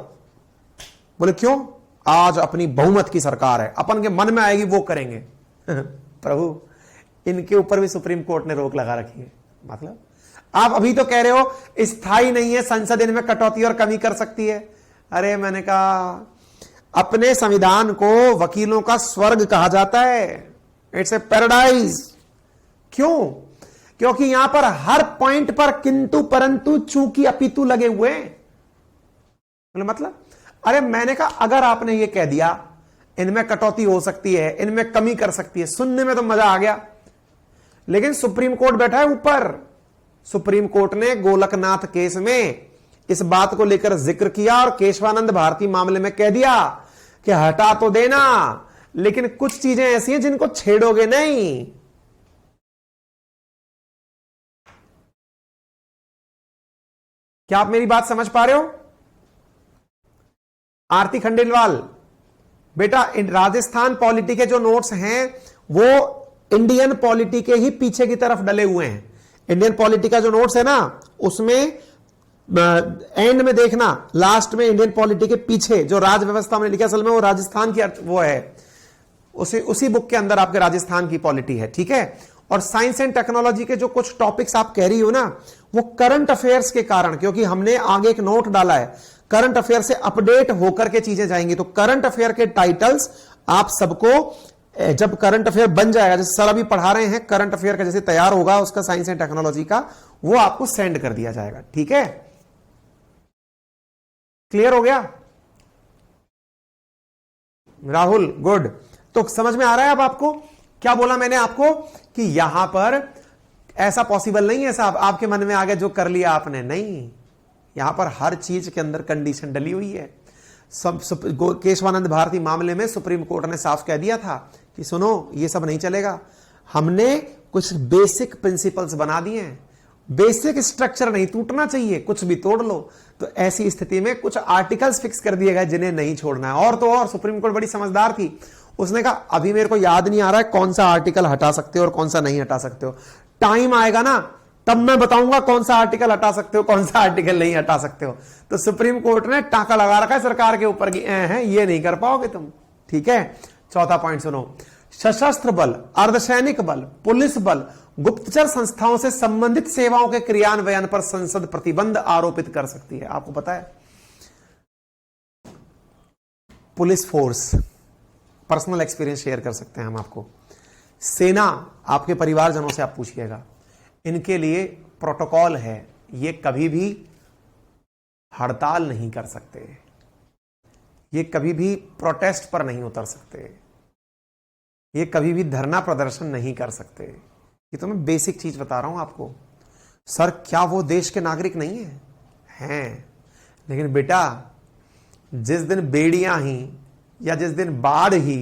बोले क्यों? आज अपनी बहुमत की सरकार है, अपन के मन में आएगी वो करेंगे। प्रभु इनके ऊपर भी सुप्रीम कोर्ट ने रोक लगा रखी है। मतलब आप अभी तो कह रहे हो स्थायी नहीं है, संसद इनमें कटौती और कमी कर सकती है। अरे मैंने कहा अपने संविधान को वकीलों का स्वर्ग कहा जाता है, इट्स ए पैराडाइज। क्यों? क्योंकि यहां पर हर पॉइंट पर किंतु परंतु चूंकि अपितु लगे हुए हैं। मतलब अरे मैंने कहा अगर आपने ये कह दिया इनमें कटौती हो सकती है, इनमें कमी कर सकती है, सुनने में तो मजा आ गया, लेकिन सुप्रीम कोर्ट बैठा है ऊपर। सुप्रीम कोर्ट ने गोलकनाथ केस में इस बात को लेकर जिक्र किया और केशवानंद भारती मामले में कह दिया कि हटा तो देना, लेकिन कुछ चीजें ऐसी हैं जिनको छेड़ोगे नहीं। क्या आप मेरी बात समझ पा रहे हो? आरती खंडेलवाल, बेटा राजस्थान पॉलिटी के जो नोट्स हैं वो इंडियन पॉलिटी के ही पीछे की तरफ डले हुए हैं। इंडियन पॉलिटी का जो नोट्स है ना, उसमें एंड में देखना, लास्ट में इंडियन पॉलिटी के पीछे जो राज व्यवस्था में लिखा, असल में वो राजस्थान की वो है, उसी बुक के अंदर आपके राजस्थान की पॉलिटी है, ठीक है। और साइंस एंड टेक्नोलॉजी के जो कुछ टॉपिक्स आप कह रही हो ना, वो करंट अफेयर्स के कारण, क्योंकि हमने आगे एक नोट डाला है, करंट अफेयर से अपडेट होकर के चीजें जाएंगी, तो करंट अफेयर के टाइटल्स आप सबको जब करंट अफेयर बन जाएगा, जैसे सर अभी पढ़ा रहे हैं, करंट अफेयर का जैसे तैयार होगा उसका साइंस एंड टेक्नोलॉजी का, वो आपको सेंड कर दिया जाएगा, ठीक है। क्लियर हो गया राहुल? गुड। तो समझ में आ रहा है अब आपको क्या बोला मैंने आपको कि यहां पर ऐसा पॉसिबल नहीं है साहब, आपके मन में आ गया जो कर लिया आपने, नहीं, यहां पर हर चीज के अंदर कंडीशन डली हुई है। केशवानंद भारती मामले में सुप्रीम कोर्ट ने साफ कह दिया था कि सुनो ये सब नहीं चलेगा, हमने कुछ बेसिक प्रिंसिपल्स बना दिए हैं, बेसिक स्ट्रक्चर नहीं टूटना चाहिए, कुछ भी तोड़ लो। तो ऐसी स्थिति में कुछ आर्टिकल्स फिक्स कर दिए गए जिन्हें नहीं छोड़ना है। और तो और सुप्रीम कोर्ट बड़ी समझदार थी, उसने कहा अभी मेरे को याद नहीं आ रहा है कौन सा आर्टिकल हटा सकते हो और कौन सा नहीं हटा सकते हो, टाइम आएगा ना तब मैं बताऊंगा कौन सा आर्टिकल हटा सकते हो कौन सा आर्टिकल नहीं हटा सकते हो। तो सुप्रीम कोर्ट ने टाका लगा रखा है सरकार के ऊपर कि है ये नहीं कर पाओगे तुम, ठीक है। चौथा पॉइंट सुनो, सशस्त्र बल, अर्धसैनिक बल, पुलिस बल, गुप्तचर संस्थाओं से संबंधित सेवाओं के क्रियान्वयन पर संसद प्रतिबंध आरोपित कर सकती है। आपको पता है police force, personal experience share कर सकते हैं हम आपको, सेना, आपके परिवारजनों से आप पूछिएगा, इनके लिए प्रोटोकॉल है, ये कभी भी हड़ताल नहीं कर सकते, ये कभी भी प्रोटेस्ट पर नहीं उतर सकते, ये कभी भी धरना प्रदर्शन नहीं कर सकते। ये तो मैं बेसिक चीज बता रहा हूं आपको। सर क्या वो देश के नागरिक नहीं है? हैं, लेकिन बेटा जिस दिन बेड़ियां ही या जिस दिन बाढ़ ही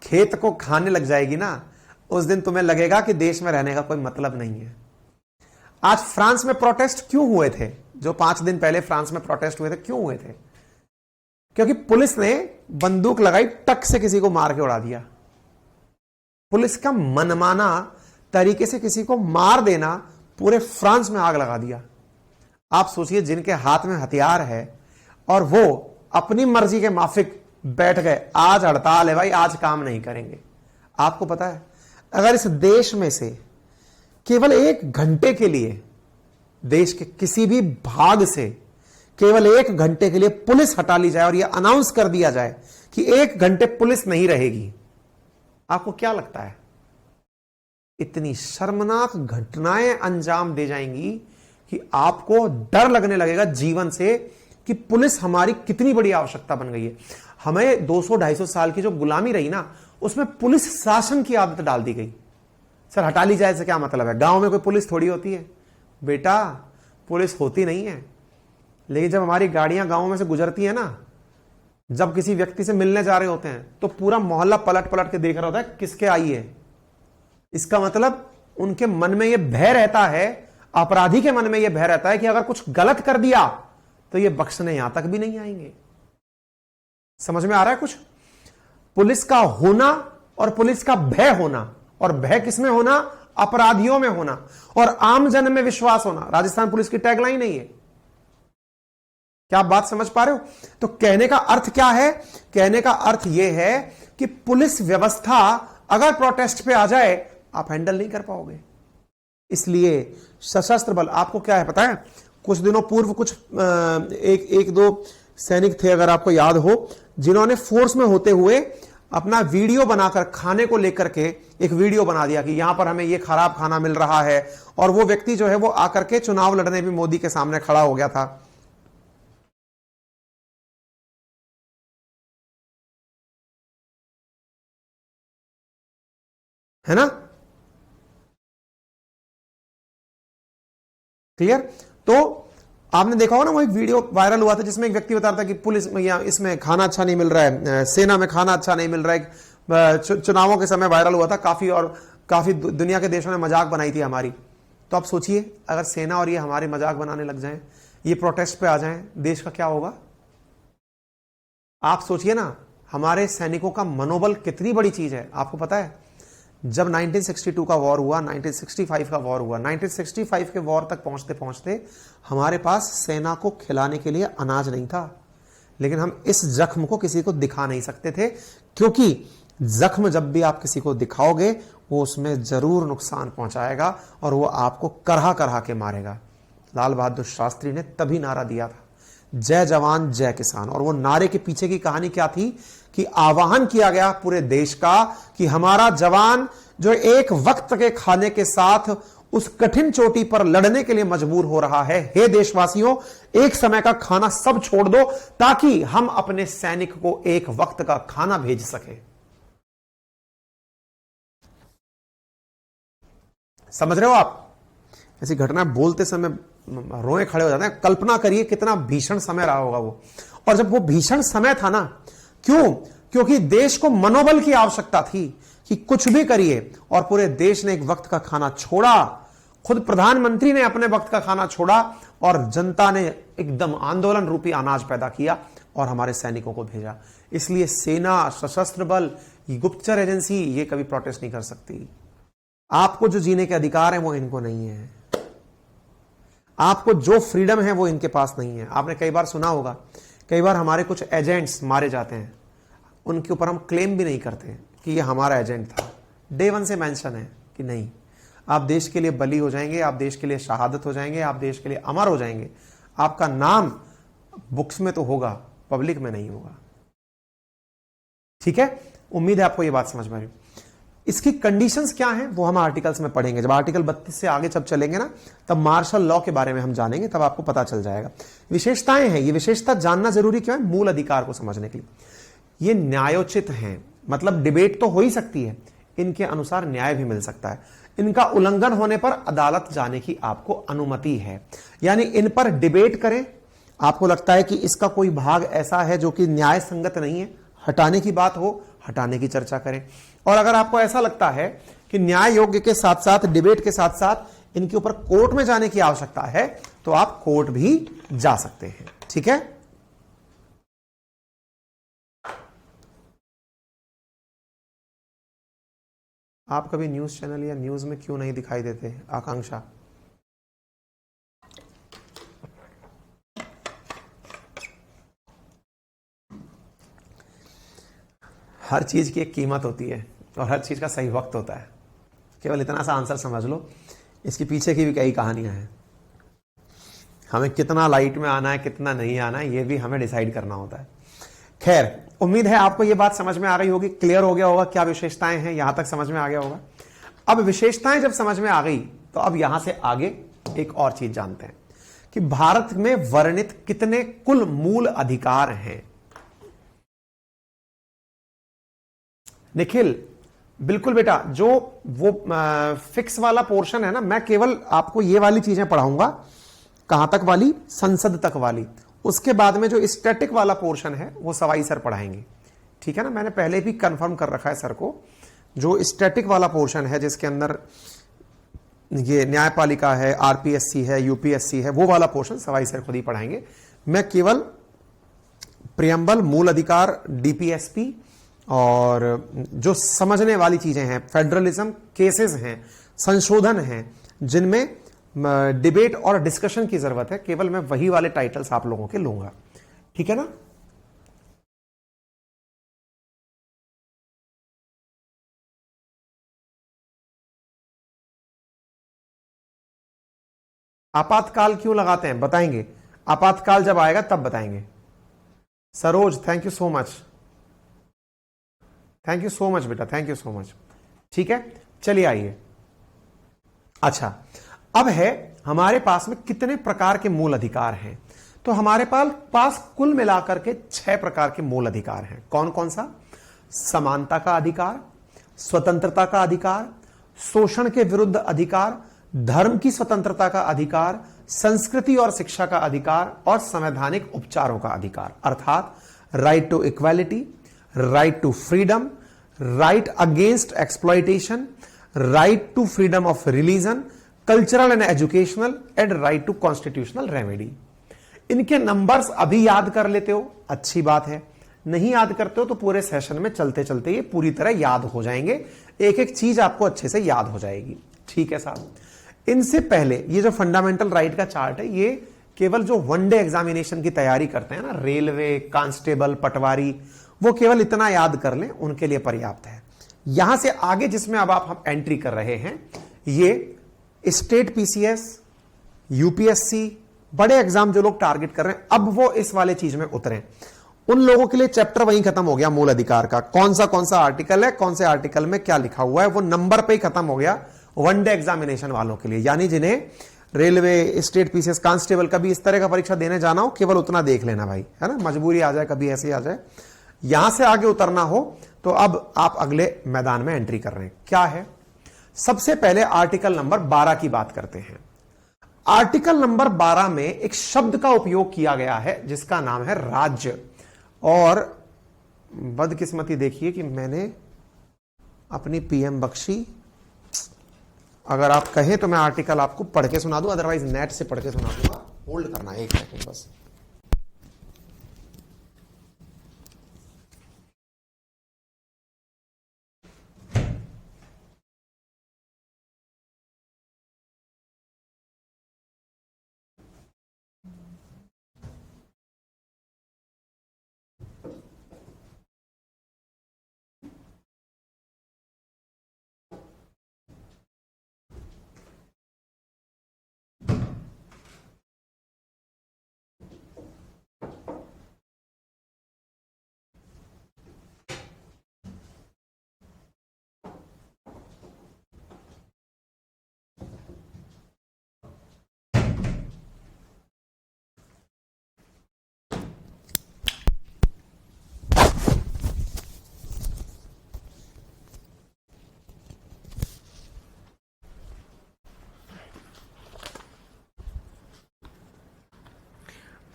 खेत को खाने लग जाएगी ना, उस दिन तुम्हें लगेगा कि देश में रहने का कोई मतलब नहीं है। आज फ्रांस में प्रोटेस्ट क्यों हुए थे? जो 5 दिन पहले फ्रांस में प्रोटेस्ट हुए थे, क्यों हुए थे? क्योंकि पुलिस ने बंदूक लगाई, टक से किसी को मार के उड़ा दिया। पुलिस का मनमाना तरीके से किसी को मार देना पूरे फ्रांस में आग लगा दिया। आप सोचिए, जिनके हाथ में हथियार है और वो अपनी मर्जी के माफिक बैठ गए, आज हड़ताल है भाई, आज काम नहीं करेंगे। आपको पता है, अगर इस देश में से केवल 1 घंटे के लिए, देश के किसी भी भाग से केवल 1 घंटे के लिए पुलिस हटा ली जाए और यह अनाउंस कर दिया जाए कि 1 घंटे पुलिस नहीं रहेगी, आपको क्या लगता है? इतनी शर्मनाक घटनाएं अंजाम दे जाएंगी कि आपको डर लगने लगेगा जीवन से कि पुलिस हमारी कितनी बड़ी आवश्यकता बन गई है। हमें 200-250 साल की जो गुलामी रही ना, उसमें पुलिस शासन की आदत डाल दी गई। सर हटा ली जाए से क्या मतलब है? गांव में कोई पुलिस थोड़ी होती है बेटा, पुलिस होती नहीं है। लेकिन जब हमारी गाड़ियां गांव में से गुजरती है ना, जब किसी व्यक्ति से मिलने जा रहे होते हैं, तो पूरा मोहल्ला पलट पलट के देख रहा होता है किसके आई है। इसका मतलब उनके मन में यह भय रहता है, अपराधी के मन में यह भय रहता है कि अगर कुछ गलत कर दिया तो ये बख्शने यहां तक भी नहीं आएंगे। समझ में आ रहा है कुछ? पुलिस का होना और पुलिस का भय होना, और भय किसमें होना? अपराधियों में होना, और आम जन में विश्वास होना। राजस्थान पुलिस की टैगलाइन नहीं है। क्या आप बात समझ पा रहे हो? तो कहने का अर्थ क्या है? कहने का अर्थ यह है कि पुलिस व्यवस्था अगर प्रोटेस्ट पे आ जाए, आप हैंडल नहीं कर पाओगे। इसलिए सशस्त्र बल, आपको क्या है पता है, कुछ दिनों पूर्व कुछ एक दो सैनिक थे, अगर आपको याद हो, जिन्होंने फोर्स में होते हुए अपना वीडियो बनाकर खाने को लेकर के एक वीडियो बना दिया कि यहां पर हमें ये खराब खाना मिल रहा है, और वो व्यक्ति जो है वो आकर के चुनाव लड़ने भी मोदी के सामने खड़ा हो गया था। है ना? क्लियर? तो आपने देखा होगा ना, वो एक वीडियो वायरल हुआ था जिसमें एक व्यक्ति बता रहा था कि पुलिस में या इसमें खाना अच्छा नहीं मिल रहा है, सेना में खाना अच्छा नहीं मिल रहा है। चुनावों के समय वायरल हुआ था काफी, और काफी दुनिया के देशों ने मजाक बनाई थी हमारी। तो आप सोचिए, अगर सेना और ये हमारे मजाक बनाने लग जाएं, ये प्रोटेस्ट पे आ जाएं, देश का क्या होगा? आप सोचिए ना, हमारे सैनिकों का मनोबल कितनी बड़ी चीज है। आपको पता है, जब 1962 का वॉर हुआ, 1965 का वॉर हुआ, 1965 के वॉर तक पहुंचते पहुंचते हमारे पास सेना को खिलाने के लिए अनाज नहीं था। लेकिन हम इस जख्म को किसी को दिखा नहीं सकते थे, क्योंकि जख्म जब भी आप किसी को दिखाओगे, वो उसमें जरूर नुकसान पहुंचाएगा और वो आपको करहा करहा के मारेगा। लाल बहादुर शास्त्री ने तभी नारा दिया था, जय जवान जय किसान। और वो नारे के पीछे की कहानी क्या थी कि आह्वान किया गया पूरे देश का कि हमारा जवान जो एक वक्त के खाने के साथ उस कठिन चोटी पर लड़ने के लिए मजबूर हो रहा है, हे देशवासियों, एक समय का खाना सब छोड़ दो ताकि हम अपने सैनिक को एक वक्त का खाना भेज सके। समझ रहे हो आप? ऐसी घटना बोलते समय रोए खड़े हो जाते हैं। कल्पना करिए कितना भीषण समय रहा होगा वो। और जब वो भीषण समय था ना, क्यों? क्योंकि देश को मनोबल की आवश्यकता थी कि कुछ भी करिए, और पूरे देश ने एक वक्त का खाना छोड़ा। खुद प्रधानमंत्री ने अपने वक्त का खाना छोड़ा और जनता ने एकदम आंदोलन रूपी अनाज पैदा किया और हमारे सैनिकों को भेजा। इसलिए सेना, सशस्त्र बल, गुप्तचर एजेंसी ये कभी प्रोटेस्ट नहीं कर सकती। आपको जो जीने के अधिकार है वो इनको नहीं है। आपको जो फ्रीडम है वो इनके पास नहीं है। आपने कई बार सुना होगा, कई बार हमारे कुछ एजेंट्स मारे जाते हैं, उनके ऊपर हम क्लेम भी नहीं करते कि ये हमारा एजेंट था। डे 1 से मेंशन है कि नहीं, आप देश के लिए बली हो जाएंगे, आप देश के लिए शहादत हो जाएंगे, आप देश के लिए अमर हो जाएंगे। आपका नाम बुक्स में तो होगा, पब्लिक में नहीं होगा। ठीक है? उम्मीद है आपको ये बात समझ में आ रही। इसकी कंडीशंस क्या हैं वो हम आर्टिकल्स में पढ़ेंगे। जब आर्टिकल 32 से आगे जब चलेंगे ना, तब मार्शल लॉ के बारे में हम जानेंगे, तब आपको पता चल जाएगा। विशेषताएं हैं, ये विशेषता जानना जरूरी क्यों है? मूल अधिकार को समझने के लिए। ये न्यायोचित हैं, मतलब डिबेट तो हो ही सकती है, इनके अनुसार न्याय भी मिल सकता है। इनका उल्लंघन होने पर अदालत जाने की आपको अनुमति है, यानी इन पर डिबेट करें। आपको लगता है कि इसका कोई भाग ऐसा है जो कि न्याय संगत नहीं है, हटाने की बात हो, हटाने की चर्चा करें। और अगर आपको ऐसा लगता है कि न्याय योग्य के साथ साथ, डिबेट के साथ साथ इनके ऊपर कोर्ट में जाने की आवश्यकता है, तो आप कोर्ट भी जा सकते हैं। ठीक है, आप कभी न्यूज चैनल या न्यूज में क्यों नहीं दिखाई देते? आकांक्षा, हर चीज की एक कीमत होती है और हर चीज का सही वक्त होता है। केवल इतना सा आंसर समझ लो, इसके पीछे की भी कई कहानियां हैं। हमें कितना लाइट में आना है, कितना नहीं आना है, ये भी हमें डिसाइड करना होता है। खैर, उम्मीद है आपको ये बात समझ में आ रही होगी, क्लियर हो गया होगा क्या विशेषताएं हैं, यहां तक समझ में आ गया होगा। अब विशेषताएं जब समझ में आ गई, तो अब यहां से आगे एक और चीज जानते हैं कि भारत में वर्णित कितने कुल मूल अधिकार हैं। निखिल, बिल्कुल बेटा, जो वो फिक्स वाला पोर्शन है ना, मैं केवल आपको ये वाली चीजें पढ़ाऊंगा। कहां तक वाली? संसद तक वाली। उसके बाद में जो स्टैटिक वाला पोर्शन है वो सवाई सर पढ़ाएंगे। ठीक है ना, मैंने पहले भी कंफर्म कर रखा है सर को। जो स्टैटिक वाला पोर्शन है, जिसके अंदर ये न्यायपालिका है, आरपीएससी है, यूपीएससी है, वो वाला पोर्शन सवाई सर खुद ही पढ़ाएंगे। मैं केवल प्रियम्बल, मूल अधिकार, डीपीएसपी और जो समझने वाली चीजें हैं, फेडरलिज्म, केसेस हैं, संशोधन हैं, जिनमें डिबेट और डिस्कशन की जरूरत है, केवल मैं वही वाले टाइटल्स आप लोगों के लूंगा। ठीक है ना? आपातकाल क्यों लगाते हैं, बताएंगे। आपातकाल जब आएगा तब बताएंगे। Saroj, thank you so much, thank you so much बेटा, थैंक यू सो मच। ठीक है, चलिए आइए। अच्छा, अब है हमारे पास में कितने प्रकार के मूल अधिकार हैं। तो हमारे पास कुल मिलाकर के 6 प्रकार के मूल अधिकार हैं। कौन कौन सा? समानता का अधिकार, स्वतंत्रता का अधिकार, शोषण के विरुद्ध अधिकार, धर्म की स्वतंत्रता का अधिकार, संस्कृति और शिक्षा का अधिकार और संवैधानिक उपचारों का अधिकार, अर्थात right to equality, right to freedom, right against exploitation, right to freedom of religion, cultural and educational and right to constitutional remedy. इनके नंबर्स अभी याद कर लेते हो, अच्छी बात है। नहीं याद करते हो तो पूरे सेशन में चलते चलते ये पूरी तरह याद हो जाएंगे, एक एक चीज आपको अच्छे से याद हो जाएगी। ठीक है साहब, इनसे पहले ये जो फंडामेंटल राइट का चार्ट है, ये केवल जो वनडे एग्जामिनेशन की तैयारी करते हैं ना, रेलवे, कांस्टेबल, पटवारी, वो केवल इतना याद कर लें, उनके लिए पर्याप्त है। यहां से आगे जिसमें अब आप एंट्री कर रहे हैं, ये स्टेट पीसीएस, यूपीएससी, बड़े एग्जाम जो लोग टारगेट कर रहे हैं, अब वो इस वाले चीज में उतरे। उन लोगों के लिए चैप्टर वहीं खत्म हो गया, मूल अधिकार का। कौन सा आर्टिकल है, कौन से आर्टिकल में क्या लिखा हुआ है, वो नंबर पे ही खत्म हो गया वनडे एग्जामिनेशन वालों के लिए। यानी जिन्हें रेलवे, स्टेट पीसीएस, कांस्टेबल, कभी इस तरह का परीक्षा देने जाना हो, केवल उतना देख लेना भाई, है ना। मजबूरी आ जाए, कभी ऐसे आ जाए। यहां से आगे उतरना हो तो अब आप अगले मैदान में एंट्री कर रहे हैं। क्या है? सबसे पहले आर्टिकल नंबर 12 की बात करते हैं। आर्टिकल नंबर 12 में एक शब्द का उपयोग किया गया है जिसका नाम है राज्य। और बदकिस्मती देखिए कि मैंने अपनी पीएम बख्शी, अगर आप कहें तो मैं आर्टिकल आपको पढ़ के सुना दूं, अदरवाइज नेट से पढ़ के सुना दूंगा। होल्ड करना एक सेकंड बस।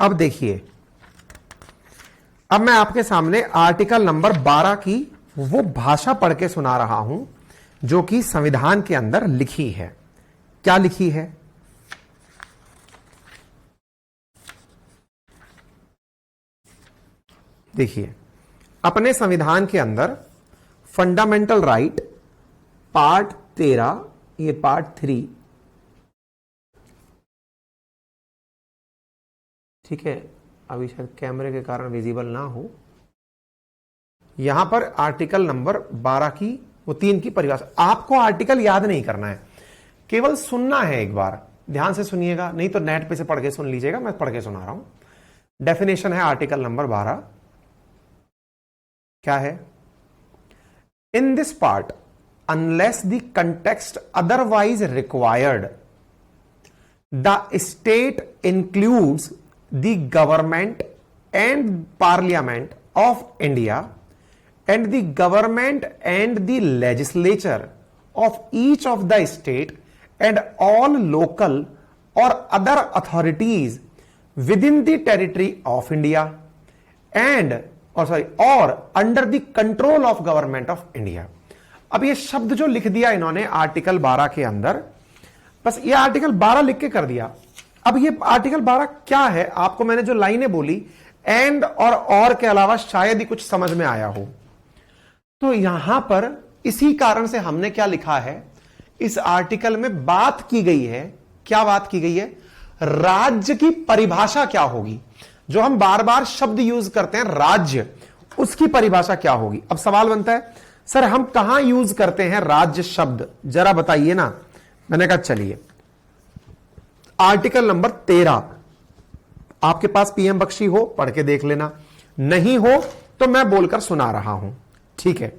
अब देखिए, अब मैं आपके सामने आर्टिकल नंबर 12 की वो भाषा पढ़ के सुना रहा हूं जो कि संविधान के अंदर लिखी है। क्या लिखी है? देखिए, अपने संविधान के अंदर फंडामेंटल राइट पार्ट 13, ये पार्ट 3, ठीक है, अभी शायद कैमरे के कारण विजिबल ना हो। यहां पर आर्टिकल नंबर 12 की वो 3 की परिभाषा, आपको आर्टिकल याद नहीं करना है, केवल सुनना है। एक बार ध्यान से सुनिएगा, नहीं तो नेट पे से पढ़ के सुन लीजिएगा, मैं पढ़ के सुना रहा हूं। डेफिनेशन है आर्टिकल नंबर 12, क्या है? In this part unless the context otherwise required the state includes the government and parliament of India and the government and the legislature of each of the state and all local or other authorities within the territory of India and or under the control of government of India। अब ये शब्द जो लिख दिया इन्होंने आर्टिकल 12 के अंदर, बस ये आर्टिकल 12 लिख के कर दिया। अब ये आर्टिकल 12 क्या है, आपको मैंने जो लाइनें बोली एंड और के अलावा शायद ही कुछ समझ में आया हो। तो यहां पर इसी कारण से हमने क्या लिखा है, इस आर्टिकल में बात की गई है, क्या बात की गई है? राज्य की परिभाषा क्या होगी। जो हम बार बार शब्द यूज करते हैं राज्य, उसकी परिभाषा क्या होगी। अब सवाल बनता है, सर हम कहां यूज करते हैं राज्य शब्द, जरा बताइए ना। मैंने कहा चलिए, आर्टिकल नंबर 13, आपके पास पीएम बख्शी हो पढ़ के देख लेना, नहीं हो तो मैं बोलकर सुना रहा हूं, ठीक है।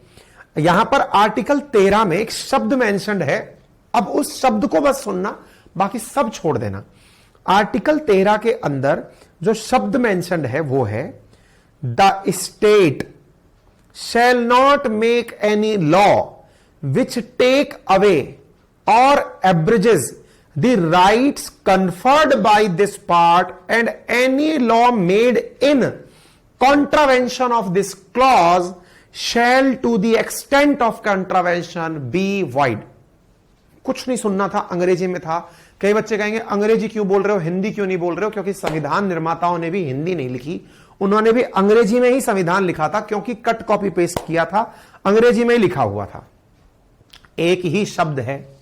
यहां पर आर्टिकल 13 में एक शब्द मेंशन्ड है, अब उस शब्द को बस सुनना, बाकी सब छोड़ देना। आर्टिकल 13 के अंदर जो शब्द मेंशन्ड है वो है, the state shall not make any law which take away और abridges the rights conferred by this part and any law made in contravention of this clause shall to the extent of contravention be void। कुछ नहीं सुनना था, अंग्रेजी में था। कई बच्चे कहेंगे अंग्रेजी क्यों बोल रहे हो, हिंदी क्यों नहीं बोल रहे हो? क्योंकि संविधान निर्माताओं ने भी हिंदी नहीं लिखी, उन्होंने भी अंग्रेजी में ही संविधान लिखा था, क्योंकि कट कॉपी पेस्ट किया था, अंग्रेजी में ही लिखा हुआ था। एक ही शब्द है,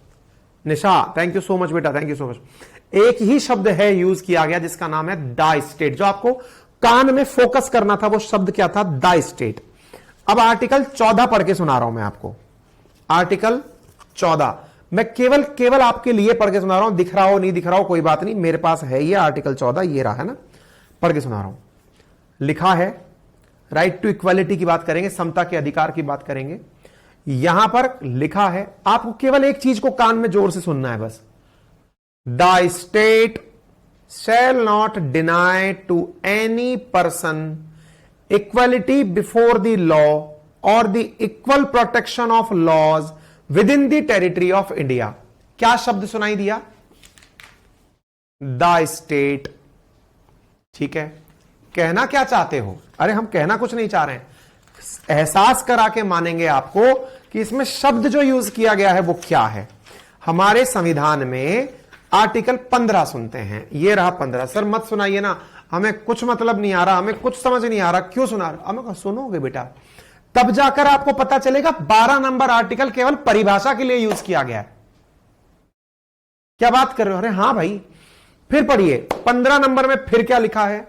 निशा थैंक यू सो मच बेटा, थैंक यू सो मच। एक ही शब्द है यूज किया गया जिसका नाम है द स्टेट। जो आपको कान में फोकस करना था वो शब्द क्या था? The state. अब आर्टिकल 14 पढ़ के सुना रहा हूं मैं आपको। आर्टिकल 14 मैं केवल आपके लिए पढ़ के सुना रहा हूं, दिख रहा हो नहीं दिख रहा हो कोई बात नहीं, मेरे पास है ये आर्टिकल 14, ये रहा है ना, पढ़ के सुना रहा हूं। लिखा है राइट टू इक्वालिटी की बात करेंगे, समता के अधिकार की बात करेंगे। यहां पर लिखा है, आपको केवल एक चीज को कान में जोर से सुनना है बस, the state shall not deny to any person equality before the law और the equal protection of laws within the territory of India. क्या शब्द सुनाई दिया? The state. ठीक है, कहना क्या चाहते हो? अरे हम कहना कुछ नहीं चाह रहे हैं, एहसास करा के मानेंगे आपको कि इसमें शब्द जो यूज किया गया है वो क्या है। हमारे संविधान में आर्टिकल 15 सुनते हैं, ये रहा 15। सर मत सुनाइए ना, हमें कुछ मतलब नहीं आ रहा, हमें कुछ समझ नहीं आ रहा, क्यों सुना रहा? हमें सुनोगे बेटा, तब जाकर आपको पता चलेगा 12 नंबर आर्टिकल केवल परिभाषा के लिए यूज किया गया है। क्या बात कर रहे हो? अरे हां भाई, फिर पढ़िए 15 नंबर में फिर क्या लिखा है?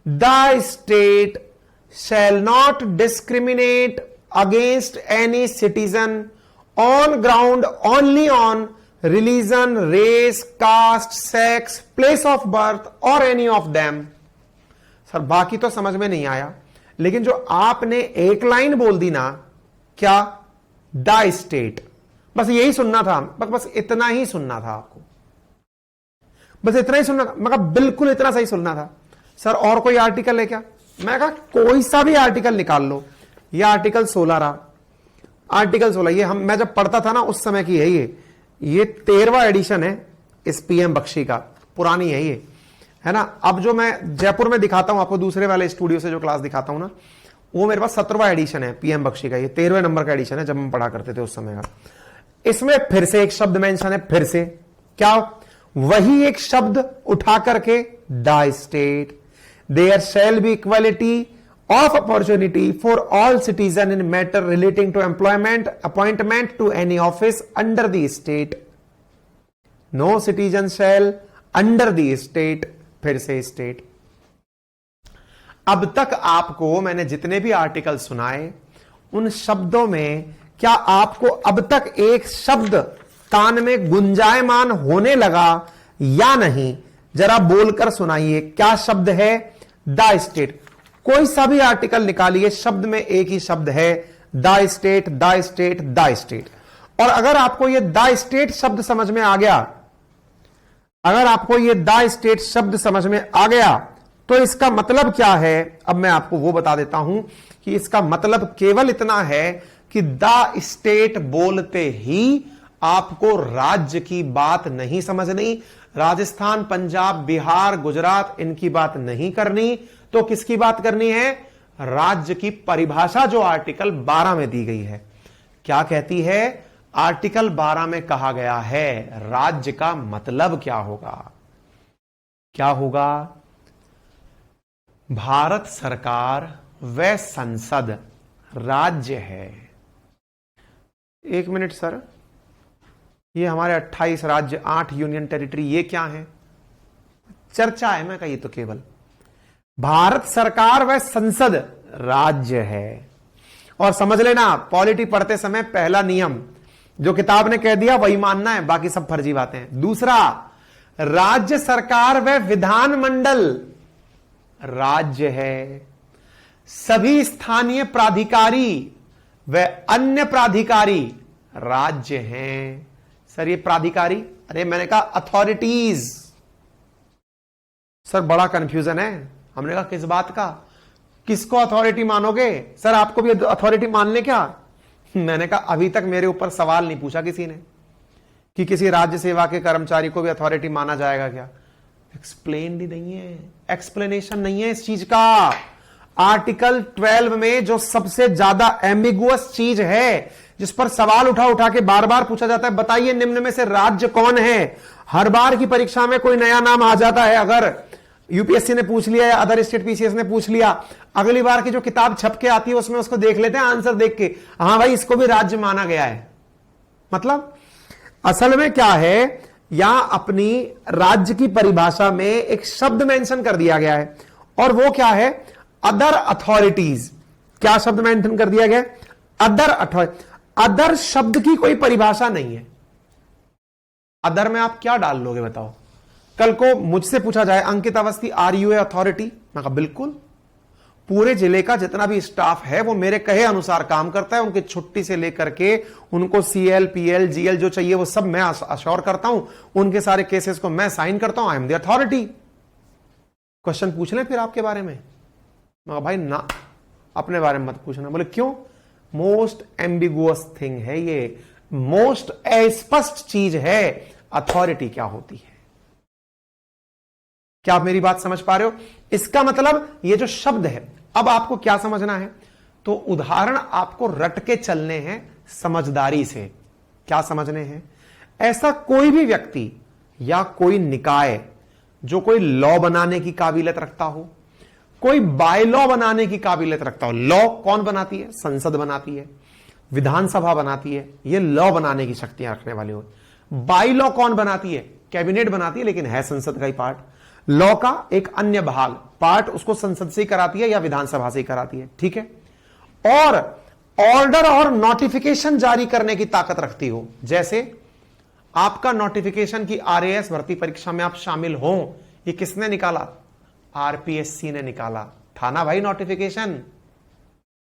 The state shall not discriminate against any citizen on ground only on religion, race, caste, sex, place of birth or any of them। Sir बाकी तो समझ में नहीं आया, लेकिन जो आपने एक लाइन बोल दी ना, क्या? द स्टेट, बस यही सुनना था, बस इतना ही सुनना था आपको, बस इतना ही सुनना था, मगर बिल्कुल इतना सही सुनना था। सर और कोई आर्टिकल है क्या? मैं कहा कोई सा भी आर्टिकल निकाल लो। ये आर्टिकल 16 रहा, आर्टिकल 16, ये मैं जब पढ़ता था ना उस समय की है ये 13वां एडिशन है इस पीएम बख्शी का, पुरानी है ये, है ना। अब जो मैं जयपुर में दिखाता हूं आपको, दूसरे वाले स्टूडियो से जो क्लास दिखाता हूं ना, वो मेरे पास 17वां एडिशन है पीएम बख्शी का, ये 13वें नंबर का एडिशन है जब हम पढ़ा करते थे उस समय का। इसमें फिर से एक शब्द मेंशन है, फिर से क्या, वही एक शब्द उठा करके, the state, there shall be equality of opportunity for all citizen in matter relating to employment, appointment to any office under the state. No citizen shall under the state, फिर से state. अब तक आपको मैंने जितने भी आर्टिकल सुनाए, उन शब्दों में क्या आपको अब तक एक शब्द कान में गुंजायमान होने लगा या नहीं? जरा बोलकर सुनाइए, क्या शब्द है? The state. कोई सा भी आर्टिकल निकालिए, शब्द में एक ही शब्द है, the state, the state, the state. और अगर आपको यह द स्टेट शब्द समझ में आ गया, अगर आपको यह द स्टेट शब्द समझ में आ गया, तो इसका मतलब क्या है? अब मैं आपको वो बता देता हूं कि इसका मतलब केवल इतना है कि द स्टेट बोलते ही आपको राज्य की बात नहीं समझनी, राजस्थान, पंजाब, बिहार, गुजरात, इनकी बात नहीं करनी, तो किसकी बात करनी है? राज्य की परिभाषा जो आर्टिकल 12 में दी गई है। क्या कहती है? आर्टिकल 12 में कहा गया है राज्य का मतलब क्या होगा? क्या होगा? भारत सरकार व संसद राज्य है। एक मिनट सर, ये हमारे 28 राज्य, 8 यूनियन टेरिटरी, ये क्या है? चर्चा है, मैं कही तो केवल भारत सरकार व संसद राज्य है। और समझ लेना, पॉलिटी पढ़ते समय पहला नियम जो किताब ने कह दिया वही मानना है, बाकी सब फर्जी बातें हैं। दूसरा, राज्य सरकार व विधानमंडल राज्य है। सभी स्थानीय प्राधिकारी व अन्य प्राधिकारी राज्य हैं। सर ये प्राधिकारी, अरे मैंने कहा अथॉरिटीज। सर बड़ा कंफ्यूजन है। हमने कहा किस बात का? किसको अथॉरिटी मानोगे? सर आपको भी अथॉरिटी मान ले क्या? मैंने कहा अभी तक मेरे ऊपर सवाल नहीं पूछा किसी ने कि किसी राज्य सेवा के कर्मचारी को भी अथॉरिटी माना जाएगा क्या। एक्सप्लेन नहीं है, एक्सप्लेनेशन नहीं है इस चीज का। आर्टिकल 12 में जो सबसे ज्यादा एम्बिगुअस चीज है, जिस पर सवाल उठा उठा के बार बार पूछा जाता है, बताइए निम्न में से राज्य कौन है। हर बार की परीक्षा में कोई नया नाम आ जाता है। अगर यूपीएससी ने पूछ लिया या अदर स्टेट पीसीएस ने पूछ लिया, अगली बार की जो किताब छप के आती है उसमें उसको देख लेते हैं आंसर देख के, हाँ भाई इसको भी राज्य माना गया है। मतलब असल में क्या है, यहां अपनी राज्य की परिभाषा में एक शब्द मेंशन कर दिया गया है, और वो क्या है? Other authorities. क्या शब्द मेंशन कर दिया गया? Other authority. अदर शब्द की कोई परिभाषा नहीं है। अदर में आप क्या डाल लोगे बताओ? कल को मुझसे पूछा जाए, Ankit Awasthi are you a authority? मैं कहा बिल्कुल। पूरे जिले का जितना भी स्टाफ है वो मेरे कहे अनुसार काम करता है। उनकी छुट्टी से लेकर के उनको सीएल, पीएल, जीएल जो चाहिए वो सब मैं अश्योर करता हूं। उनके सारे केसेस को मैं साइन करता हूं। I am the authority. Question पूछ लें फिर आपके बारे में? मैं कहा भाई ना, अपने बारे में मत पूछना। बोले क्यों? मोस्ट एम्बिगुअस थिंग है ये, मोस्ट अस्पष्ट चीज है अथॉरिटी क्या होती है। क्या आप मेरी बात समझ पा रहे हो? इसका मतलब ये जो शब्द है, अब आपको क्या समझना है? तो उदाहरण आपको रट के चलने हैं समझदारी से। क्या समझने हैं? ऐसा कोई भी व्यक्ति या कोई निकाय जो कोई लॉ बनाने की काबिलियत रखता हो, कोई बाय लॉ बनाने की काबिलियत रखता हो। लॉ कौन बनाती है? संसद बनाती है, विधानसभा बनाती है, ये लॉ बनाने की शक्तियां रखने वाले हो। बाय लॉ कौन बनाती है? कैबिनेट बनाती है, लेकिन है संसद का ही पार्ट। लॉ का एक अन्य भाग, पार्ट उसको संसद से ही कराती है या विधानसभा से ही कराती है, ठीक है। और ऑर्डर और नोटिफिकेशन जारी करने की ताकत रखती हो। जैसे आपका नोटिफिकेशन की आरएएस भर्ती परीक्षा में आप शामिल हो, ये किसने निकाला? आरपीएससी ने निकाला। था ना भाई नोटिफिकेशन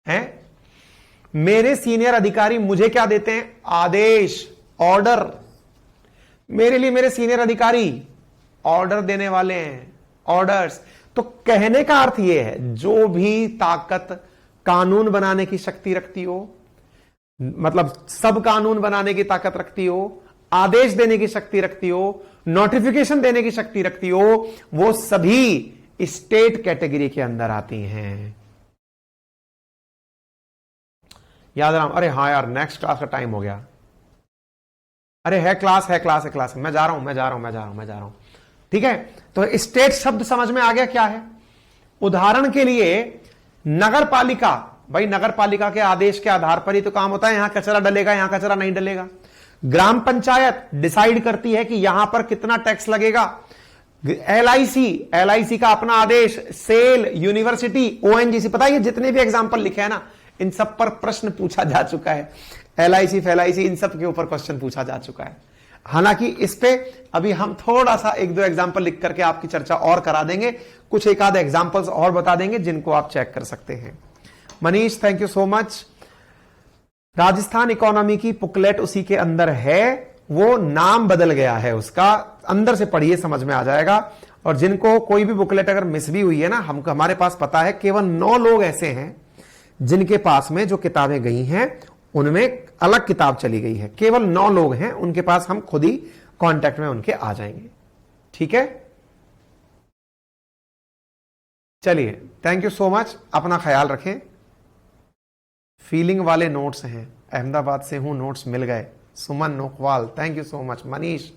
है। मेरे सीनियर अधिकारी मुझे क्या देते हैं? आदेश, ऑर्डर। मेरे लिए मेरे सीनियर अधिकारी ऑर्डर देने वाले हैं, ऑर्डर्स। तो कहने का अर्थ यह है, जो भी ताकत कानून बनाने की शक्ति रखती हो, मतलब सब कानून बनाने की ताकत रखती हो, आदेश देने की शक्ति रखती हो, नोटिफिकेशन देने की शक्ति रखती हो, वो सभी स्टेट कैटेगरी के अंदर आती हैं। याद रहा। अरे हाँ यार, नेक्स्ट क्लास का टाइम हो गया। अरे है क्लास, है क्लास, है क्लास, मैं जा रहा हूं। ठीक है, तो स्टेट शब्द समझ में आ गया क्या है। उदाहरण के लिए नगर पालिका, भाई नगर पालिका के आदेश के आधार पर ही तो काम होता है, यहां कचरा डलेगा, यहां कचरा नहीं डलेगा। ग्राम पंचायत डिसाइड करती है कि यहां पर कितना टैक्स लगेगा। एलआईसी का अपना आदेश, सेल, यूनिवर्सिटी, ओएनजीसी, पता है जितने भी एग्जाम्पल लिखे हैं ना, इन सब पर प्रश्न पूछा जा चुका है। एलआईसी फैलआईसी इन सब के ऊपर क्वेश्चन पूछा जा चुका है। हालांकि इस पे अभी हम थोड़ा सा एक दो एग्जाम्पल लिख करके आपकी चर्चा और करा देंगे, कुछ एक आधे एग्जाम्पल्स और बता देंगे जिनको आप चेक कर सकते हैं। Manish thank you so much. Rajasthan economy की बुकलेट उसी के अंदर है, वो नाम बदल गया है उसका, अंदर से पढ़िए समझ में आ जाएगा। और जिनको कोई भी बुकलेट अगर मिस भी हुई है ना, हमको हमारे पास पता है केवल 9 लोग ऐसे हैं जिनके पास में जो किताबें गई हैं उनमें अलग किताब चली गई है। केवल 9 लोग हैं, उनके पास हम खुद ही कांटेक्ट में उनके आ जाएंगे। ठीक है, चलिए थैंक यू सो मच, अपना ख्याल रखें। फीलिंग वाले नोट्स हैं, अहमदाबाद से हूं, नोट्स मिल गए। Suman Nokwal thank you so much. Manish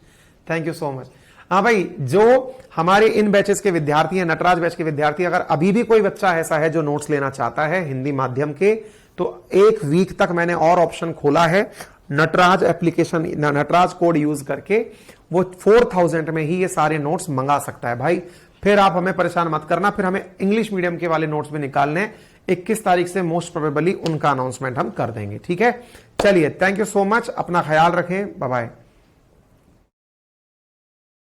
thank you so much. हाँ भाई, जो हमारे इन बैचेस के विद्यार्थी हैं, नटराज बैच के विद्यार्थी, अगर अभी भी कोई बच्चा ऐसा है जो नोट्स लेना चाहता है हिंदी माध्यम के, तो 1 वीक तक मैंने और ऑप्शन खोला है। Nataraj application, Nataraj code use करके वो 4000 में ही ये सारे नोट्स मंगा सकता है भाई। फिर आप हमें परेशान मत करना, फिर हमें इंग्लिश मीडियम के वाले नोट्स भी निकालने। 21 तारीख से मोस्ट प्रोबेबली उनका अनाउंसमेंट हम कर देंगे। ठीक है, चलिए थैंक यू सो मच, अपना ख्याल रखें, बाय बाय।